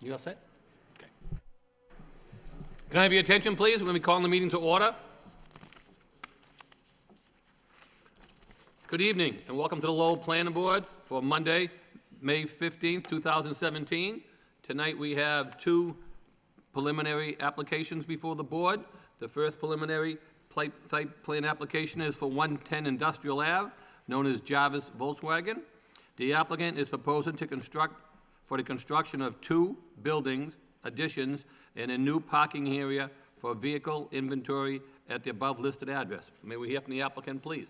You all set? Okay. Can I have your attention, please? We're going to be calling the meeting to order. Good evening, and welcome to the Lowell Planning Board for Monday, May 15th, 2017. Tonight we have two preliminary applications before the board. The first preliminary site plan application is for 110 Industrial Ave, known as Jarvis Volkswagen. The applicant is proposing to construct for the construction of two buildings, additions, and a new parking area for vehicle inventory at the above listed address. May we hear from the applicant, please?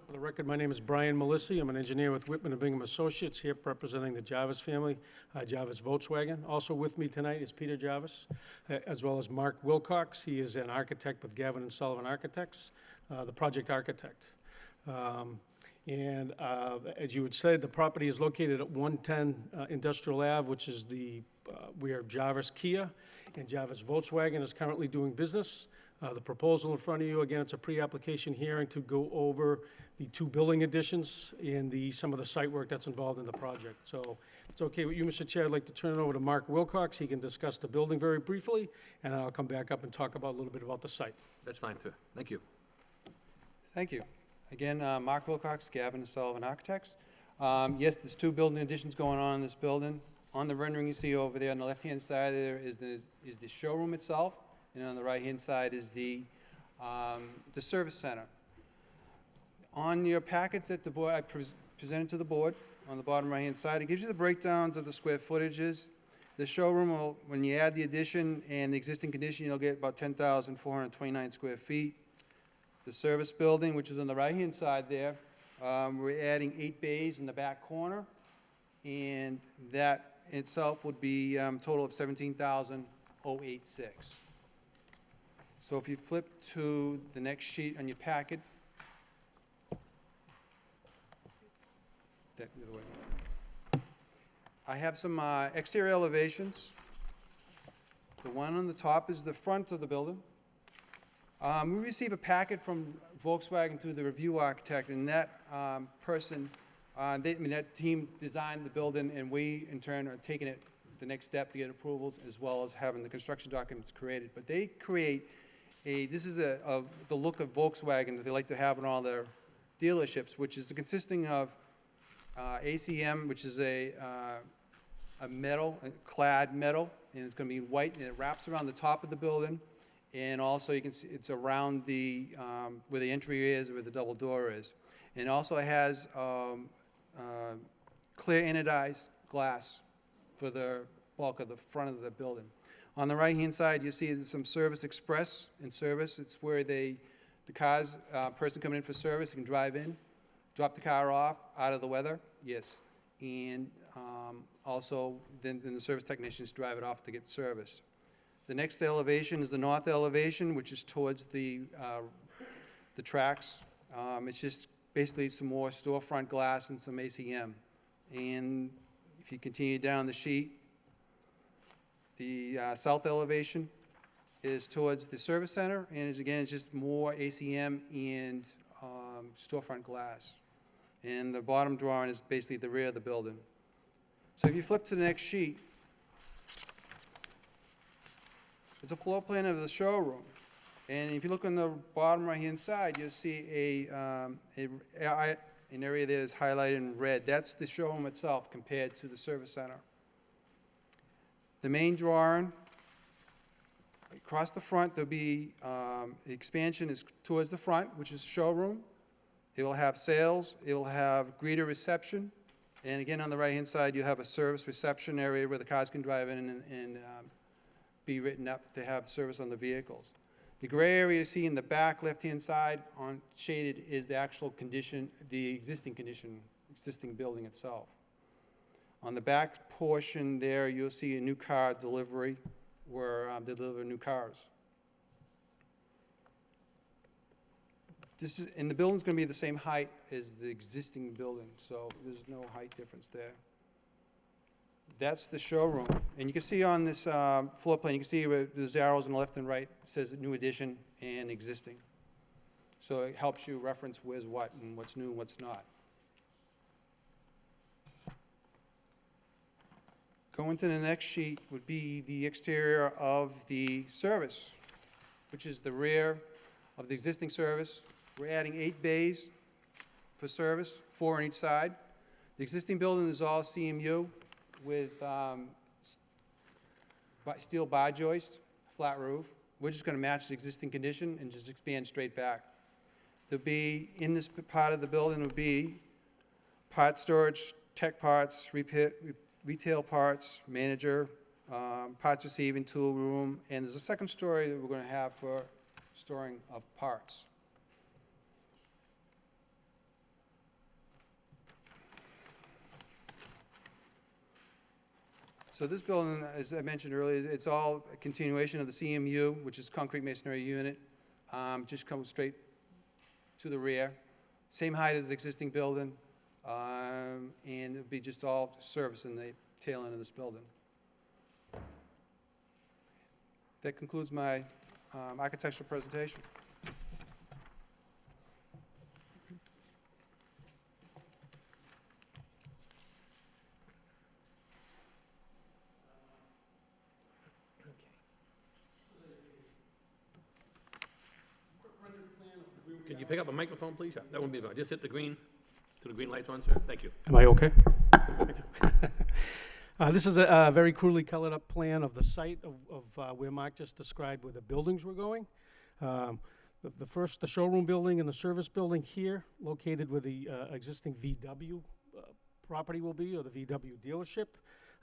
For the record, my name is Brian Melissi. I'm an engineer with Whitman and Bingham Associates, here representing the Jarvis family, Jarvis Volkswagen. Also with me tonight is Peter Jarvis, as well as Mark Wilcox. He is an architect with Gavin and Sullivan Architects, the project architect. As you had said, the property is located at 110 Industrial Ave, which is where Jarvis Kia and Jarvis Volkswagen is currently doing business. The proposal in front of you, again, it's a pre-application hearing to go over the two building additions and some of the site work that's involved in the project. So if it's okay with you, Mr. Chair, I'd like to turn it over to Mark Wilcox. He can discuss the building very briefly, and I'll come back up and talk about a little bit about the site. That's fine, sir. Thank you. Thank you. Again, Mark Wilcox, Gavin and Sullivan Architects. Yes, there's two building additions going on in this building. On the rendering you see over there on the left-hand side there is the showroom itself, and on the right-hand side is the service center. On your packets that the board, I presented to the board, on the bottom right-hand side, it gives you the breakdowns of the square footages. The showroom will, when you add the addition and the existing condition, you'll get about 10,429 square feet. The service building, which is on the right-hand side there, we're adding 8 bays in the back corner, and that in itself would be a total of 17,086. So if you flip to the next sheet on your packet, the other way. I have some exterior elevations. The one on the top is the front of the building. We received a packet from Volkswagen through the review architect, and that that team designed the building, and we, in turn, are taking it the next step to get approvals, as well as having the construction documents created. But they create this is the look of Volkswagen that they like to have in all their dealerships, which is consisting of ACM, which is a clad metal, and it's going to be white, and it wraps around the top of the building. And also you can see it's around the, where the entry is, where the double door is. And also it has clear anodized glass for the bulk of the front of the building. On the right-hand side, you see there's some Service Express in service. It's where the person coming in for service can drive in, drop the car off out of the weather, yes. And also then the service technicians drive it off to get serviced. The next elevation is the north elevation, which is towards the tracks. It's just basically some more storefront glass and some ACM. And if you continue down the sheet, the south elevation is towards the service center, and it's just more ACM and storefront glass. And the bottom drawing is basically the rear of the building. So if you flip to the next sheet, it's a floor plan of the showroom, and if you look on the bottom right-hand side, you'll see an area that is highlighted in red. That's the showroom itself compared to the service center. The main drawing, across the front, there'll be the expansion is towards the front, which is showroom. It will have sales. It will have greeter reception, and again on the right-hand side, you have a service reception area where the cars can drive in and be written up to have service on the vehicles. The gray area you see in the back left-hand side on shaded is the actual condition, the existing building itself. On the back portion there, you'll see a new car delivery where they deliver new cars. And the building's going to be the same height as the existing building, so there's no height difference there. That's the showroom. And you can see on this floor plan, you can see where there's arrows on the left and right. It says new addition and existing. So it helps you reference where's what and what's new and what's not. Going to the next sheet would be the exterior of the service, which is the rear of the existing service. We're adding 8 bays for service, 4 on each side. The existing building is all CMU with steel bar joist, flat roof. We're just going to match the existing condition and just expand straight back. There'll be, in this part of the building, would be part storage, tech parts, retail parts, manager, parts receiving, tool room, and there's a second story that we're going to have for storing of parts. So this building, as I mentioned earlier, it's all a continuation of the CMU, which is concrete masonry unit. Just comes straight to the rear. Same height as the existing building, and it'll be just all service in the tail end of this building. That concludes my architectural presentation. Could you pick up a microphone, please? Yeah, that wouldn't be fine. Just hit the green, to the green lights on, sir. Thank you. Am I okay? This is a very crudely colored up plan of the site of where Mark just described where the buildings were going. The showroom building and the service building here, located where the existing VW property will be, or the VW dealership.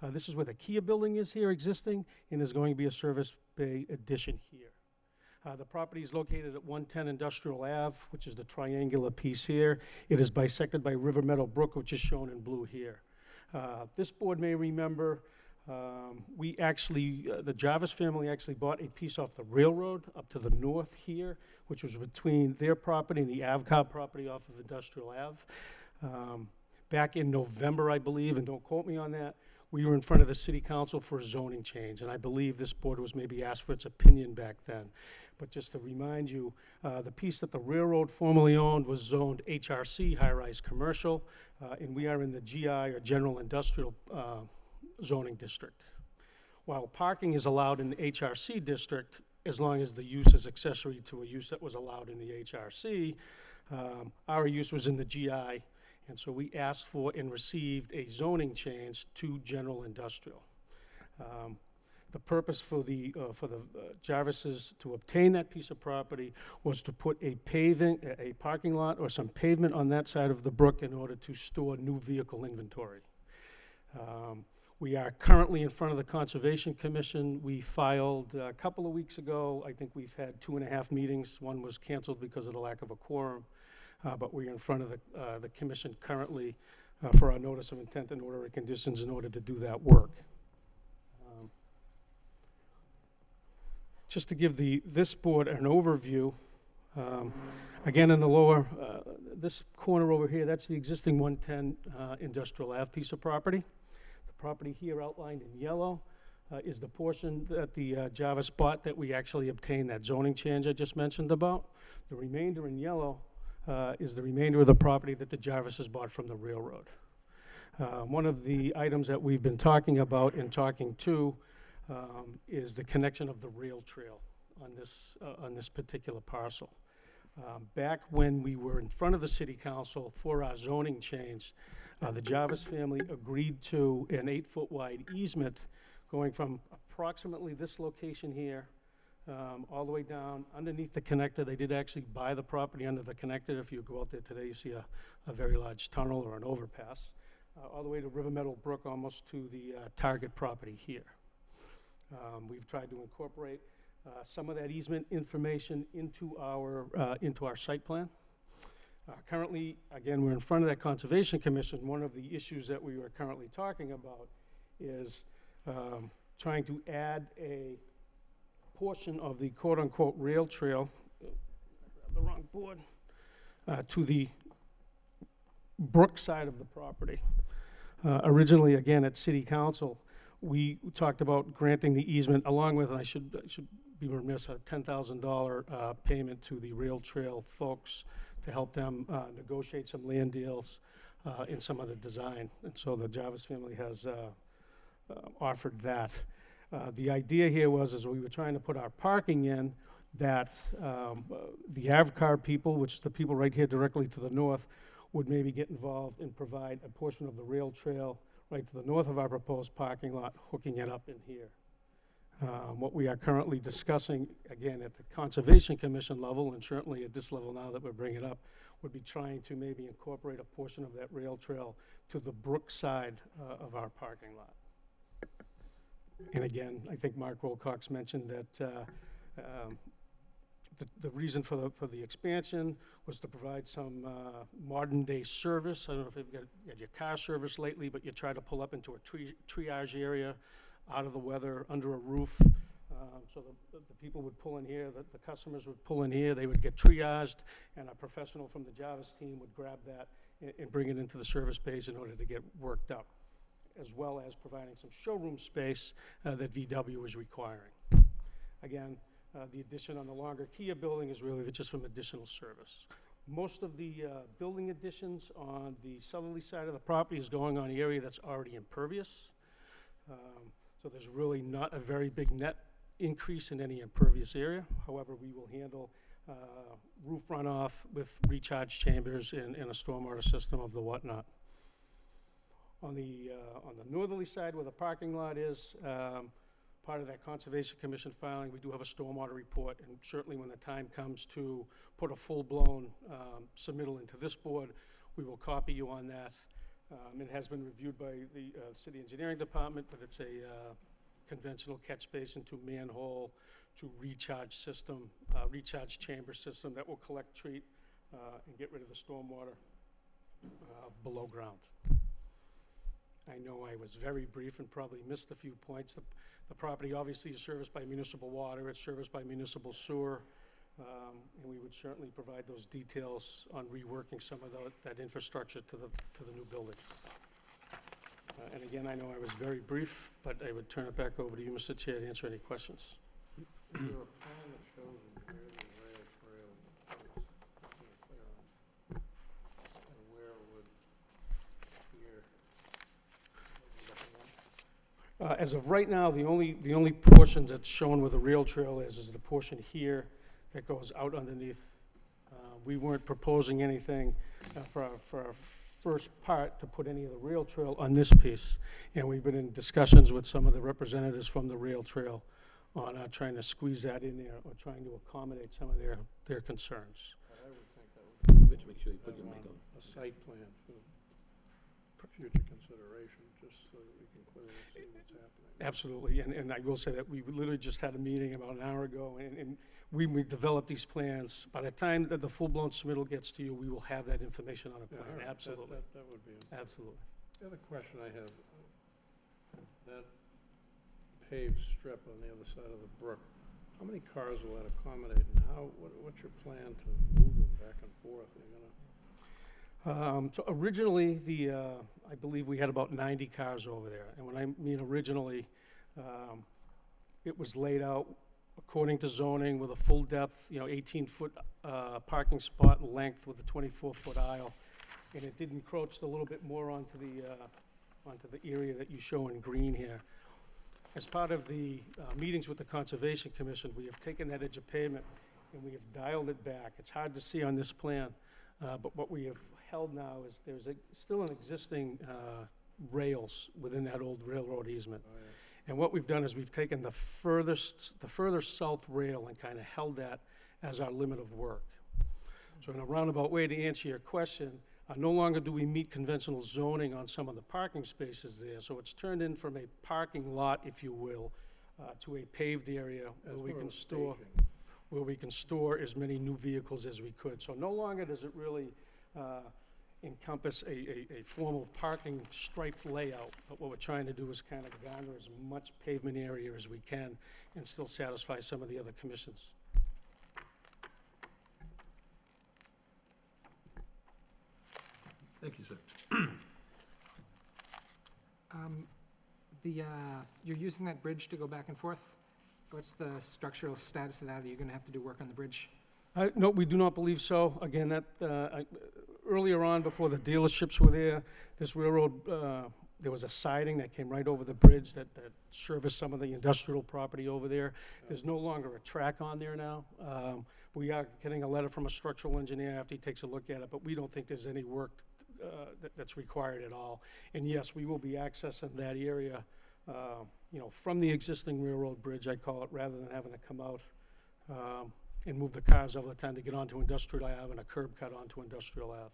This is where the Kia building is here existing, and there's going to be a service bay addition here. The property is located at 110 Industrial Ave, which is the triangular piece here. It is bisected by River Meadow Brook, which is shown in blue here. This board may remember, the Jarvis family actually bought a piece off the railroad up to the north here, which was between their property and the Avcar property off of Industrial Ave. Back in November, I believe, and don't quote me on that, we were in front of the city council for a zoning change, and I believe this board was maybe asked for its opinion back then. But just to remind you, the piece that the railroad formerly owned was zoned HRC, high-rise commercial, and we are in the GI, or general industrial zoning district. While parking is allowed in the HRC district, as long as the use is accessory to a use that was allowed in the HRC, our use was in the GI, and so we asked for and received a zoning change to general industrial. The purpose for the Jarvises to obtain that piece of property was to put a parking lot or some pavement on that side of the brook in order to store new vehicle inventory. We are currently in front of the Conservation Commission. We filed a couple of weeks ago. I think we've had 2.5 meetings. One was canceled because of the lack of a quorum. But we're in front of the commission currently for our notice of intent and order of conditions in order to do that work. Just to give this board an overview, again in the lower, this corner over here, that's the existing 110 Industrial Ave piece of property. The property here outlined in yellow is the portion that the Jarvis bought that we actually obtained that zoning change I just mentioned about. The remainder in yellow is the remainder of the property that the Jarvises bought from the railroad. One of the items that we've been talking about and talking to is the connection of the rail trail on this particular parcel. Back when we were in front of the city council for our zoning change, the Jarvis family agreed to an 8-foot wide easement going from approximately this location here all the way down underneath the connector. They did actually buy the property under the connector. If you go out there today, you see a very large tunnel or an overpass, all the way to River Meadow Brook, almost to the Target property here. We've tried to incorporate some of that easement information into our site plan. Currently, again, we're in front of that Conservation Commission. One of the issues that we are currently talking about is trying to add a portion of the quote-unquote rail trail, the wrong board, to the brook side of the property. Originally, again, at City Council, we talked about granting the easement along with, and I should be remiss, a $10,000 payment to the rail trail folks to help them negotiate some land deals in some of the design. And so the Jarvis family has offered that. The idea here was, as we were trying to put our parking in, that the Avcar people, which is the people right here directly to the north, would maybe get involved and provide a portion of the rail trail right to the north of our proposed parking lot, hooking it up in here. What we are currently discussing, again, at the Conservation Commission level, and certainly at this level now that we're bringing it up, would be trying to maybe incorporate a portion of that rail trail to the brook side of our parking lot. And again, I think Mark Wilcox mentioned that the reason for the expansion was to provide some modern-day service. I don't know if you've got your car service lately, but you try to pull up into a triage area, out of the weather, under a roof. So the people would pull in here, the customers would pull in here, they would get triaged, and a professional from the Jarvis team would grab that and bring it into the service bays in order to get worked up, as well as providing some showroom space that VW is requiring. Again, the addition on the longer Kia building is really just from additional service. Most of the building additions on the southerly side of the property is going on the area that's already impervious. So there's really not a very big net increase in any impervious area. However, we will handle roof runoff with recharge chambers and a stormwater system of the whatnot. On the northerly side where the parking lot is, part of that Conservation Commission filing, we do have a stormwater report, and certainly when the time comes to put a full-blown submittal into this board, we will copy you on that. It has been reviewed by the City Engineering Department, but it's a conventional catch basin to manhole to recharge system, recharge chamber system that will collect, treat, and get rid of the stormwater below ground. I know I was very brief and probably missed a few points. The property obviously is serviced by municipal water, it's serviced by municipal sewer, and we would certainly provide those details on reworking some of that infrastructure to the new building. And again, I know I was very brief, but I would turn it back over to you, Mr. Chair, to answer any questions. Is there a plan that shows where the rail trail is, and where it would appear? As of right now, the only portion that's shown where the rail trail is the portion here that goes out underneath. We weren't proposing anything for our first part to put any of the rail trail on this piece. And we've been in discussions with some of the representatives from the rail trail on trying to squeeze that in there or trying to accommodate some of their concerns. I would think that would Rich, make sure you put your mic on. a site plan for future consideration, just so that we can clearly see what's happening. Absolutely, and I will say that we literally just had a meeting about an hour ago, and we developed these plans. By the time that the full-blown submittal gets to you, we will have that information on a plan, all right. absolutely. That would be. Absolutely. The other question I have, that paved strip on the other side of the brook, how many cars will that accommodate, and what's your plan to move them back and forth? Are you gonna? So originally, I believe we had about 90 cars over there. And when I mean originally, it was laid out according to zoning with a full depth, 18-foot parking spot length with a 24-foot aisle. And it did encroach a little bit more onto the area that you show in green here. As part of the meetings with the Conservation Commission, we have taken that edge of pavement and we have dialed it back. It's hard to see on this plan, but what we have held now is there's still an existing rails within that old railroad easement. Oh, yeah. And what we've done is we've taken the further south rail and kind of held that as our limit of work. So in a roundabout way, to answer your question, no longer do we meet conventional zoning on some of the parking spaces there. So it's turned in from a parking lot, if you will, to a paved area As where we far can as store staging. where we can store as many new vehicles as we could. So no longer does it really encompass a formal parking striped layout, but what we're trying to do is kind of garner as much pavement area as we can and still satisfy some of the other commissions. Thank you, sir. You're using that bridge to go back and forth? What's the structural status of that? Are you going to have to do work on the bridge? No, we do not believe so. Again, earlier on, before the dealerships were there, this railroad there was a siding that came right over the bridge that serviced some of the industrial property over there. There's no longer a track on there now. We are getting a letter from a structural engineer after he takes a look at it, but we don't think there's any work that's required at all. And yes, we will be accessing that area, from the existing railroad bridge, I call it, rather than having to come out and move the cars all the time to get onto Industrial Ave and a curb cut onto Industrial Ave.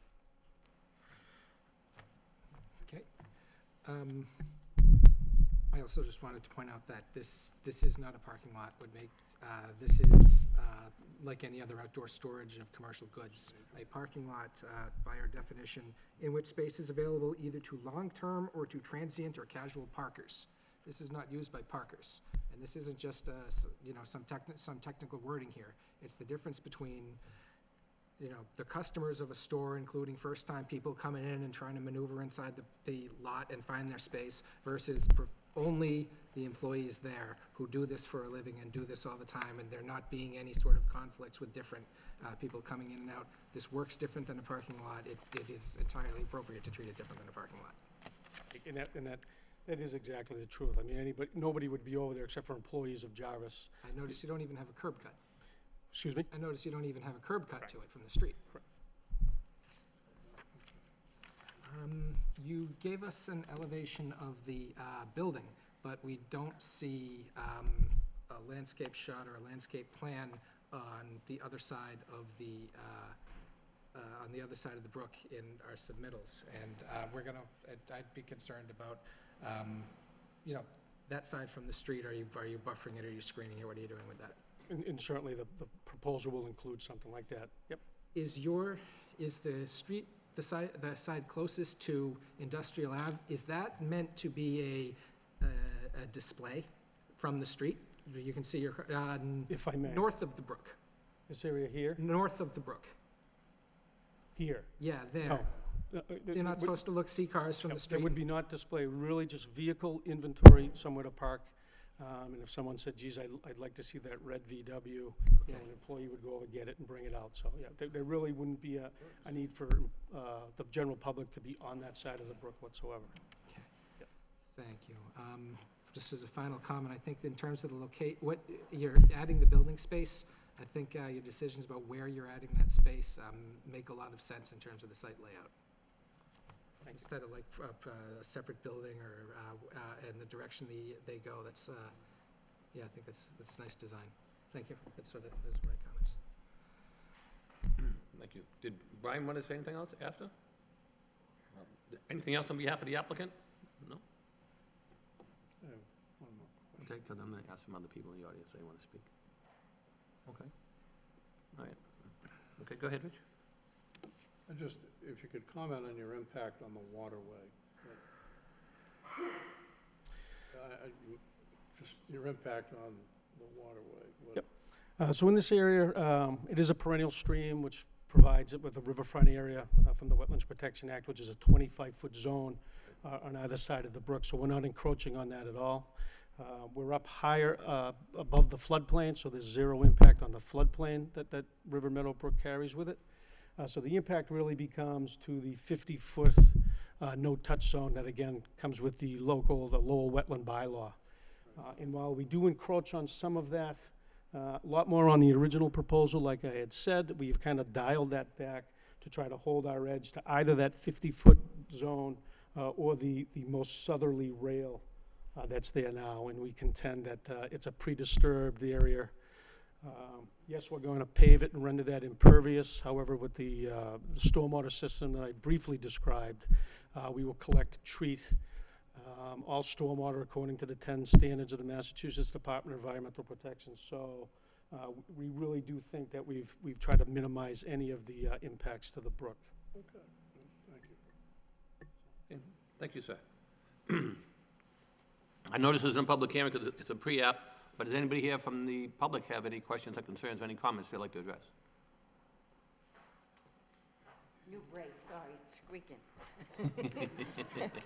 Okay. I also just wanted to point out that this is not a parking lot. This is like any other outdoor storage of commercial goods. A parking lot, by our definition, in which space is available either to long-term or to transient or casual parkers. This is not used by parkers. And this isn't just, some technical wording here. It's the difference between, the customers of a store, including first-time people coming in and trying to maneuver inside the lot and find their space, versus only the employees there who do this for a living and do this all the time, and there not being any sort of conflicts with different people coming in and out. This works different than a parking lot. It is entirely appropriate to treat it different than a parking lot. And that is exactly the truth. I mean, nobody would be over there except for employees of Jarvis. I notice you don't even have a curb cut. Excuse me? I notice you don't even have a curb cut to it from the street. Correct. You gave us an elevation of the building, but we don't see a landscape shot or a landscape plan on the other side of the brook in our submittals. And I'd be concerned about, that side from the street. Are you buffering it? Are you screening it? What are you doing with that? And certainly the proposal will include something like that. Yep. Is the street, the side closest to Industrial Ave, is that meant to be a display from the street? You can see your, If I may. north of the brook, This area here? north of the brook. Here. Yeah, there. You're not supposed to see cars from the street. There would be not display, really just vehicle inventory, somewhere to park. And if someone said, geez, I'd like to see that red VW, an employee would go over, get it, and bring it out. So, yeah, there really wouldn't be a need for the general public to be on that side of the brook whatsoever. Okay. Yep. Thank you. Just as a final comment, I think in terms of what you're adding the building space, I think your decisions about where you're adding that space make a lot of sense in terms of the site layout. Instead of like a separate building or in the direction they go, that's I think that's nice design. Thank you. Those are my comments. Thank you. Did Brian want to say anything else after? Anything else on behalf of the applicant? No? I have one more question. Okay, because I'm going to ask some other people in the audience if they want to speak. Okay. All right. Okay, go ahead, Rich. If you could comment on your impact on the waterway. Just your impact on the waterway. Yep. So in this area, it is a perennial stream, which provides it with a riverfront area from the Wetlands Protection Act, which is a 25-foot zone on either side of the brook, so we're not encroaching on that at all. We're up higher above the floodplain, so there's zero impact on the floodplain that River Meadow Brook carries with it. So the impact really becomes to the 50-foot no-touch zone that, again, comes with the Lowell wetland bylaw. And while we do encroach on some of that, a lot more on the original proposal, like I had said, we've kind of dialed that back to try to hold our edge to either that 50-foot zone or the most southerly rail that's there now. And we contend that it's a pre-disturbed area. Yes, we're going to pave it and render that impervious. However, with the stormwater system that I briefly described, we will collect, treat all stormwater according to the 10 standards of the Massachusetts Department of Environmental Protection. So we really do think that we've tried to minimize any of the impacts to the brook. Okay, thank you. Okay. Thank you, sir. I notice this is a public hearing because it's a pre-app, but does anybody here from the public have any questions or concerns or any comments they'd like to address? New brace, sorry, it's squeaking.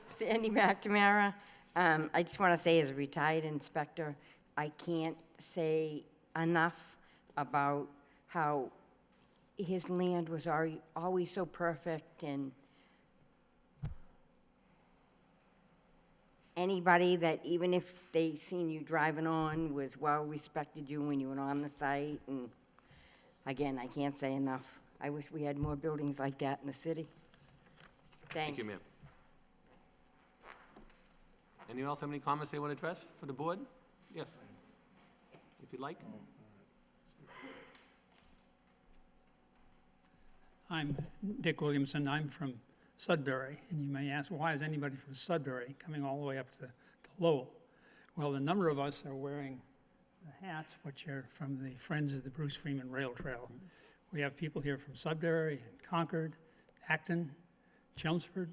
Sandy McNamara. I just want to say, as a retired inspector, I can't say enough about how his land was always so perfect, and anybody that, even if they seen you driving on, was well-respected you when you were on the site, and again, I can't say enough. I wish we had more buildings like that in the city. Thank you, ma'am. Anyone else have any comments they want to address for the board? Yes, if you'd like. I'm Dick Williamson. I'm from Sudbury, and you may ask, why is anybody from Sudbury coming all the way up to Lowell? Well, a number of us are wearing the hats, which are from the Friends of the Bruce Freeman Rail Trail. We have people here from Sudbury, Concord, Acton, Chelmsford,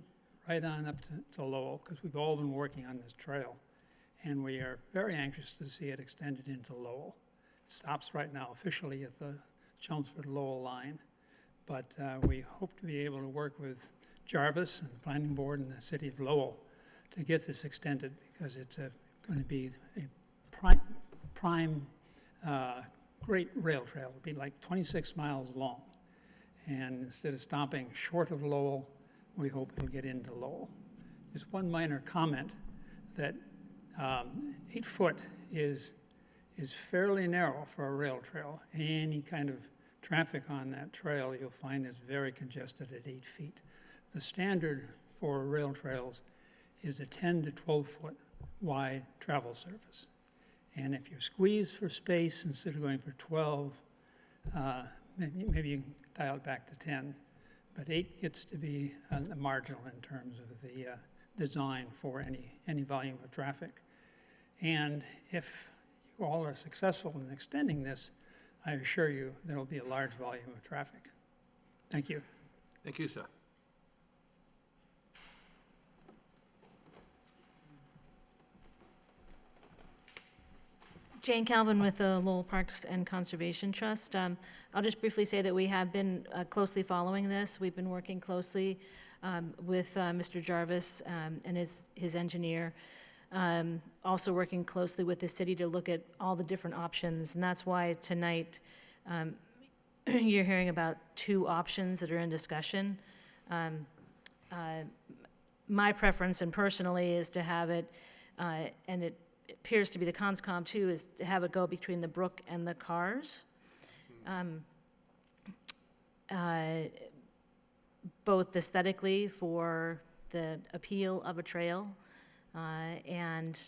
right on up to Lowell, because we've all been working on this trail. And we are very anxious to see it extended into Lowell. It stops right now officially at the Chelmsford-Lowell line. But we hope to be able to work with Jarvis and the Planning Board and the City of Lowell to get this extended, because it's going to be a prime great rail trail. It'll be like 26 miles long. And instead of stopping short of Lowell, we hope it'll get into Lowell. Just one minor comment that 8 foot is fairly narrow for a rail trail. Any kind of traffic on that trail you'll find is very congested at 8 feet. The standard for rail trails is a 10 to 12 foot wide travel surface. And if you squeeze for space instead of going for 12, maybe you can dial it back to 10. But 8 gets to be marginal in terms of the design for any volume of traffic. And if you all are successful in extending this, I assure you there will be a large volume of traffic. Thank you. Thank you, sir. Jane Calvin with the Lowell Parks and Conservation Trust. I'll just briefly say that we have been closely following this. We've been working closely with Mr. Jarvis and his engineer, also working closely with the city to look at all the different options. And that's why tonight you're hearing about 2 options that are in discussion. My preference, and personally, is to have it, and it appears to be the conscom too, is to have it go between the brook and the cars. Both aesthetically for the appeal of a trail, and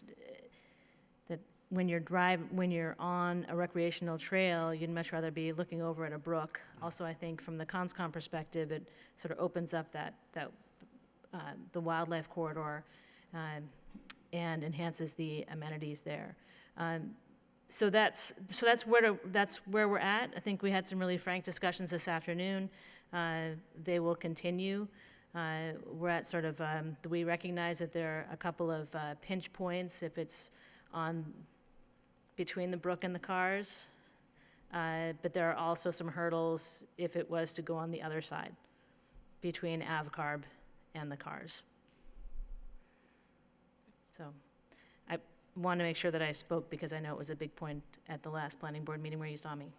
that when you're on a recreational trail, you'd much rather be looking over at a brook. Also, I think from the conscom perspective, it sort of opens up the wildlife corridor and enhances the amenities there. So that's where we're at. I think we had some really frank discussions this afternoon. They will continue. We're at sort of, we recognize that there are a couple of pinch points if it's on between the brook and the cars, but there are also some hurdles if it was to go on the other side, between AvCarb and the cars. So I want to make sure that I spoke because I know it was a big point at the last planning board meeting where you saw me.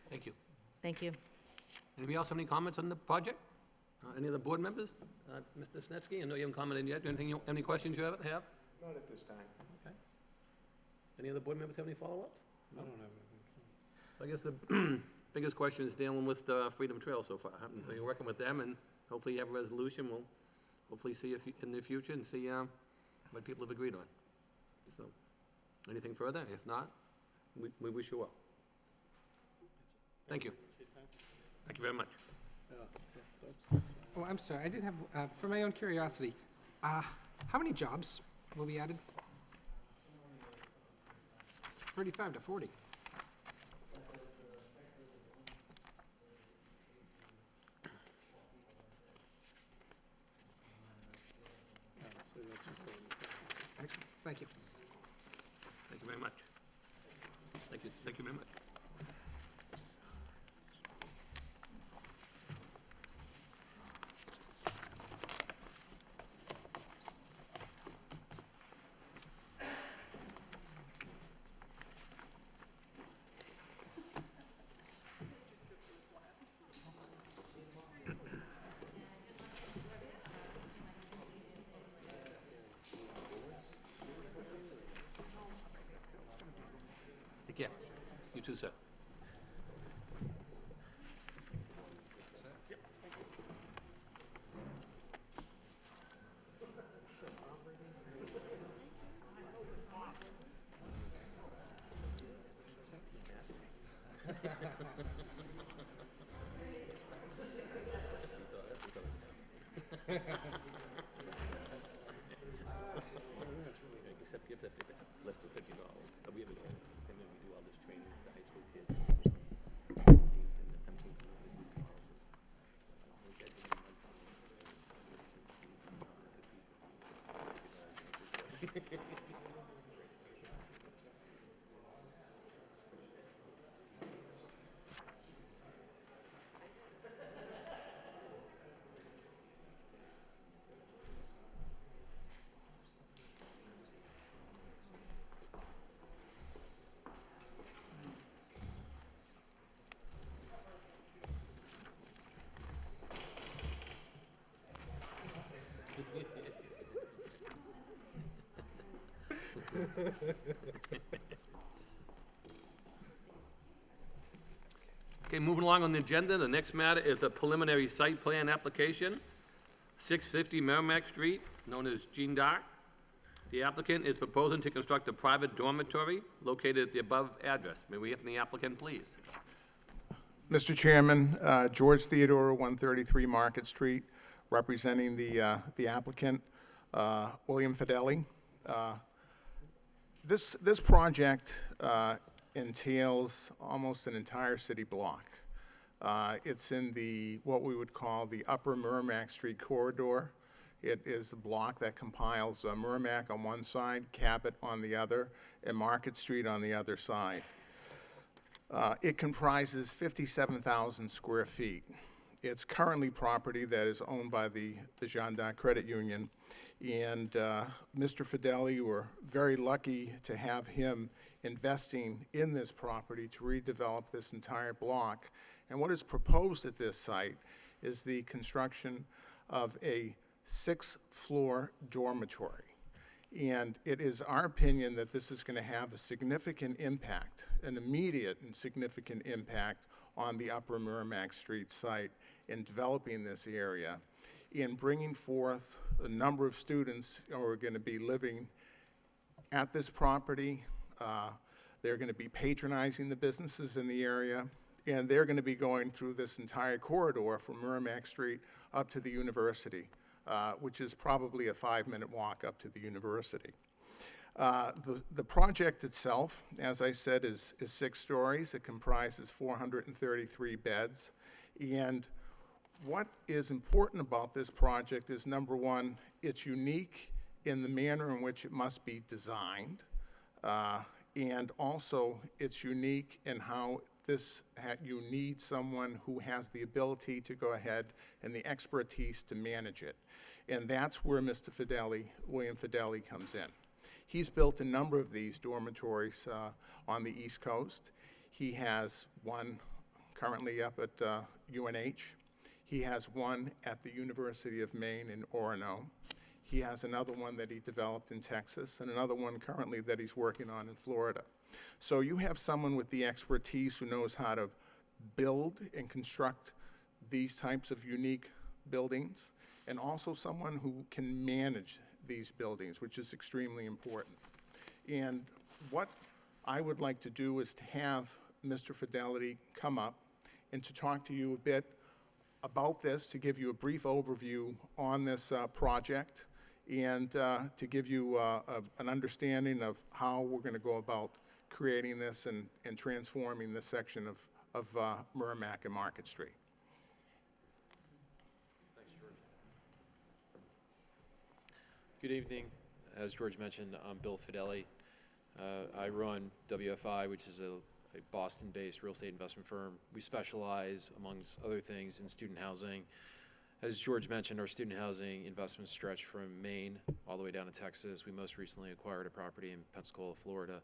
Thank you. Thank you. Anybody else have any comments on the project? Any other board members? Mr. Snetsky, I know you haven't commented yet. Any questions you have? Not at this time. Okay. Any other board members have any follow-ups? I don't have anything. I guess the biggest question is dealing with Freedom Trail so far. So you're working with them, and hopefully you have a resolution. We'll hopefully see you in the future and see what people have agreed on. So, anything further? If not, we wish you well. Thank you. Thank you very much. Oh, I'm sorry, I did have, for my own curiosity, how many jobs will be added? 35 to 40. Excellent, thank you. Thank you very much. Thank you very much. two, sir. Except give that less than $50. We have, and then we do all this training with the high school kids. Okay, moving along on the agenda, the next matter is a preliminary site plan application, 650 Merrimack Street, known as Jean Dark. The applicant is proposing to construct a private dormitory located at the above address. May we have the applicant, please? Mr. Chairman, George Theodore, 133 Market Street, representing the applicant, William Fideli. This project entails almost an entire city block. It's in what we would call the Upper Merrimack Street corridor. It is a block that compiles Merrimack on one side, Cabot on the other, and Market Street on the other side. It comprises 57,000 square feet. It's currently property that is owned by the Jeanne d'Arc Credit Union. And Mr. Fideli, we're very lucky to have him investing in this property to redevelop this entire block. And what is proposed at this site is the construction of a 6th-floor dormitory. And it is our opinion that this is going to have a significant impact, an immediate and significant impact on the Upper Merrimack Street site in developing this area, in bringing forth a number of students who are going to be living at this property. They're going to be patronizing the businesses in the area, and they're going to be going through this entire corridor from Merrimack Street up to the university, which is probably a 5-minute walk up to the university. The project itself, as I said, is 6 stories. It comprises 433 beds. And what is important about this project is, number one, it's unique in the manner in which it must be designed. And also, it's unique in how you need someone who has the ability to go ahead and the expertise to manage it. And that's where Mr. Fideli, William Fideli, comes in. He's built a number of these dormitories on the East Coast. He has one currently up at UNH. He has one at the University of Maine in Orono. He has another one that he developed in Texas, and another one currently that he's working on in Florida. So you have someone with the expertise who knows how to build and construct these types of unique buildings, and also someone who can manage these buildings, which is extremely important. And what I would like to do is to have Mr. Fideli come up and to talk to you a bit about this, to give you a brief overview on this project, and to give you an understanding of how we're going to go about creating this and transforming this section of Merrimack and Market Street. Thanks, George. Good evening. As George mentioned, I'm Bill Fideli. I run WFI, which is a Boston-based real estate investment firm. We specialize, amongst other things, in student housing. As George mentioned, our student housing investments stretch from Maine all the way down to Texas. We most recently acquired a property in Pensacola, Florida.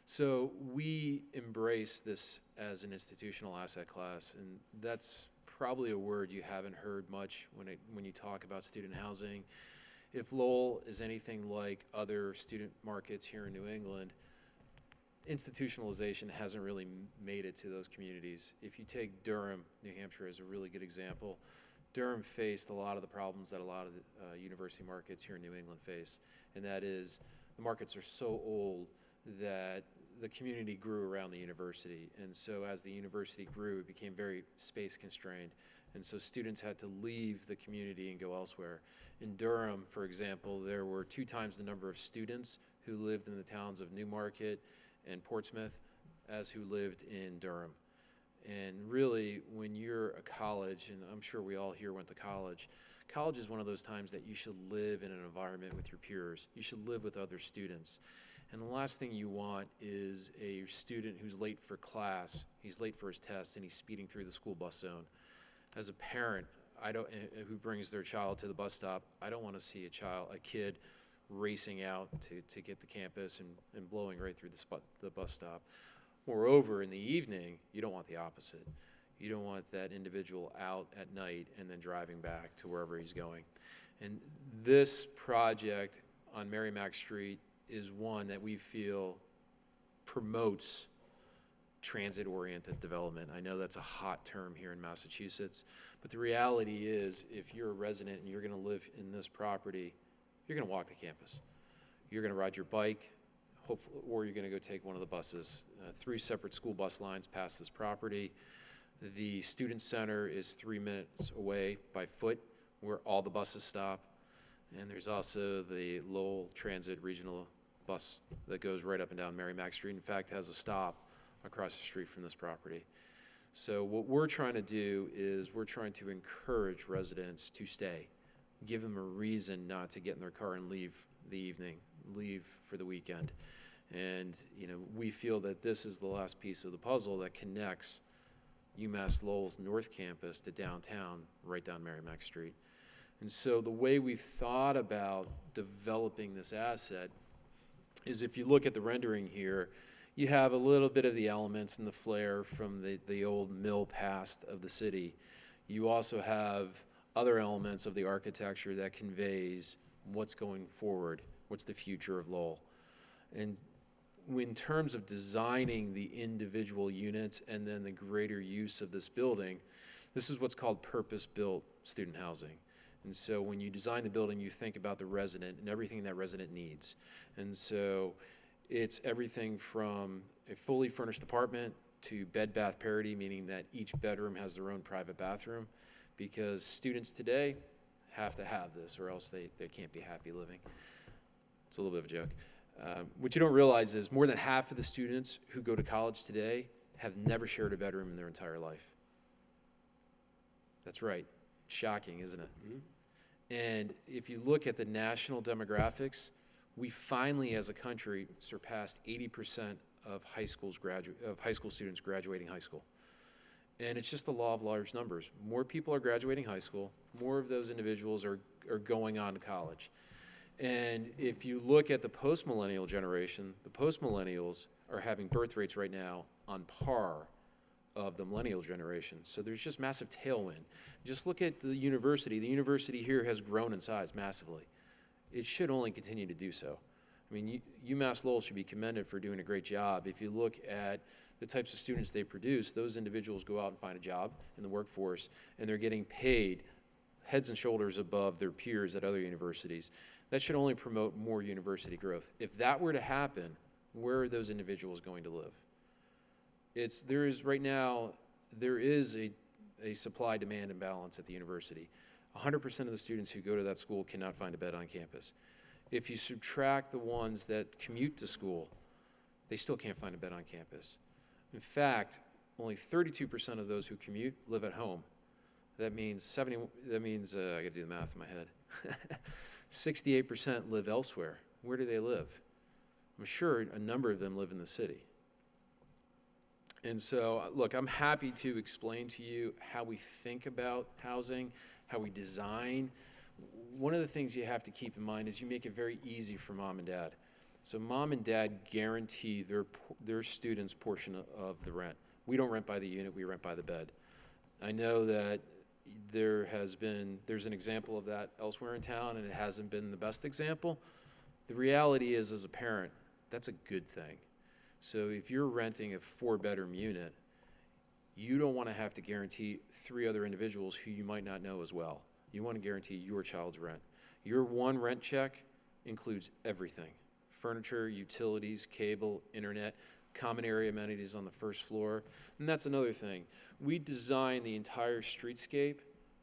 So we embrace this as an institutional asset class, and that's probably a word you haven't heard much when you talk about student housing. If Lowell is anything like other student markets here in New England, institutionalization hasn't really made it to those communities. If you take Durham, New Hampshire as a really good example, Durham faced a lot of the problems that a lot of the university markets here in New England face, and that is the markets are so old that the community grew around the university, and so as the university grew, it became very space constrained, and so students had to leave the community and go elsewhere. In Durham, for example, there were 2 times the number of students who lived in the towns of Newmarket and Portsmouth as who lived in Durham. And really, when you're a college, and I'm sure we all here went to college, college is one of those times that you should live in an environment with your peers. You should live with other students. And the last thing you want is a student who's late for class, he's late for his test, and he's speeding through the school bus zone. As a parent, who brings their child to the bus stop, I don't want to see a kid racing out to get to campus and blowing right through the bus stop. Moreover, in the evening, you don't want the opposite. You don't want that individual out at night and then driving back to wherever he's going. And this project on Merrimack Street is one that we feel promotes transit-oriented development. I know that's a hot term here in Massachusetts, but the reality is if you're a resident and you're going to live in this property, you're going to walk to campus. You're going to ride your bike, hopefully, or you're going to go take one of the buses. 3 separate school bus lines pass this property. The student center is 3 minutes away by foot where all the buses stop. And there's also the Lowell Transit Regional bus that goes right up and down Merrimack Street. In fact, has a stop across the street from this property. So what we're trying to do is we're trying to encourage residents to stay, give them a reason not to get in their car and leave the evening, leave for the weekend. And we feel that this is the last piece of the puzzle that connects UMass Lowell's North Campus to downtown, right down Merrimack Street. And so the way we've thought about developing this asset is if you look at the rendering here, you have a little bit of the elements and the flair from the old mill past of the city. You also have other elements of the architecture that conveys what's going forward, what's the future of Lowell. And in terms of designing the individual units and then the greater use of this building, this is what's called purpose-built student housing. And so when you design the building, you think about the resident and everything that resident needs. And so it's everything from a fully furnished apartment to bed bath parity, meaning that each bedroom has their own private bathroom, because students today have to have this or else they can't be happy living. It's a little bit of a joke. What you don't realize is more than half of the students who go to college today have never shared a bedroom in their entire life. That's right. Shocking, isn't it? Mm-hmm. And if you look at the national demographics, we finally, as a country, surpassed 80% of high school students graduating high school. And it's just the law of large numbers. More people are graduating high school, more of those individuals are going on to college. And if you look at the post-millennial generation, the post-millennials are having birth rates right now on par of the millennial generation. So there's just massive tailwind. Just look at the university. The university here has grown in size massively. It should only continue to do so. I mean, UMass Lowell should be commended for doing a great job. If you look at the types of students they produce, those individuals go out and find a job in the workforce, and they're getting paid heads and shoulders above their peers at other universities. That should only promote more university growth. If that were to happen, where are those individuals going to live? Right now, there is a supply-demand imbalance at the university. 100% of the students who go to that school cannot find a bed on campus. If you subtract the ones that commute to school, they still can't find a bed on campus. In fact, only 32% of those who commute live at home. That means I gotta do the math in my head. 68% live elsewhere. Where do they live? I'm sure a number of them live in the city. And so, look, I'm happy to explain to you how we think about housing, how we design. One of the things you have to keep in mind is you make it very easy for mom and dad. So mom and dad guarantee their students' portion of the rent. We don't rent by the unit, we rent by the bed. I know that there's an example of that elsewhere in town, and it hasn't been the best example. The reality is, as a parent, that's a good thing. So if you're renting a 4-bedroom unit, you don't want to have to guarantee 3 other individuals who you might not know as well. You want to guarantee your child's rent. Your one rent check includes everything: furniture, utilities, cable, internet, common area amenities on the first floor. And that's another thing. We design the entire streetscape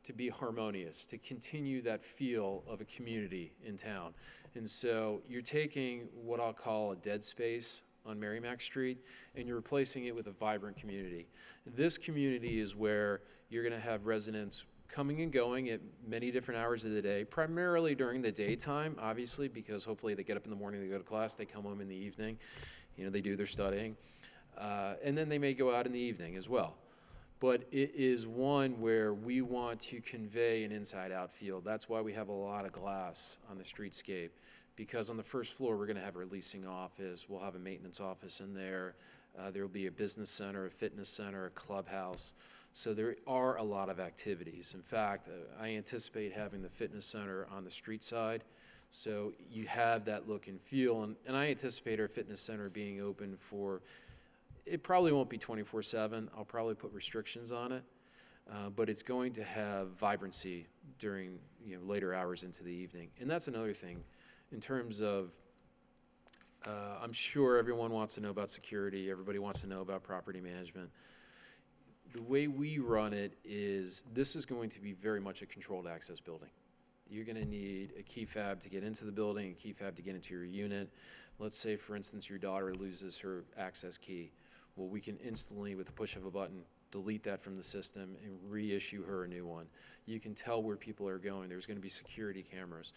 to be harmonious, to continue that feel of a community in town. And so you're taking what I'll call a dead space on Merrimack Street, and you're replacing it with a vibrant community. This community is where you're gonna have residents coming and going at many different hours of the day, primarily during the daytime, obviously, because hopefully they get up in the morning, they go to class, they come home in the evening, they do their studying, and then they may go out in the evening as well. But it is one where we want to convey an inside-out feel. That's why we have a lot of glass on the streetscape, because on the first floor, we're gonna have our leasing office, we'll have a maintenance office in there, there will be a business center, a fitness center, a clubhouse. So there are a lot of activities. In fact, I anticipate having the fitness center on the street side, so you have that look and feel. And I anticipate our fitness center being open for, it probably won't be 24/7. I'll probably put restrictions on it, but it's going to have vibrancy during later hours into the evening. And that's another thing in terms of, I'm sure everyone wants to know about security. Everybody wants to know about property management. The way we run it is, this is going to be very much a controlled access building. You're going to need a key fob to get into the building, a key fob to get into your unit. Let's say, for instance, your daughter loses her access key. Well, we can instantly, with the push of a button, delete that from the system and reissue her a new one. You can tell where people are going. There's going to be security cameras.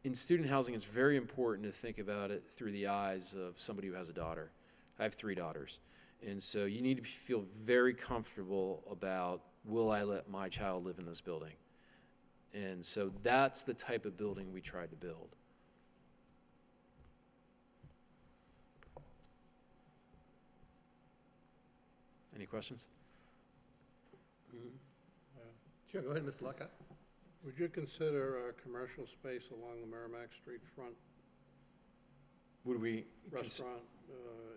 In student housing, it's very important to think about it through the eyes of somebody who has a daughter. I have 3 daughters. And so you need to feel very comfortable about, will I let my child live in this building? And so that's the type of building we tried to build. Any questions? Sure, go ahead, Mr. Lockhart. Would you consider a commercial space along the Merrimack Street front, Would we restaurant?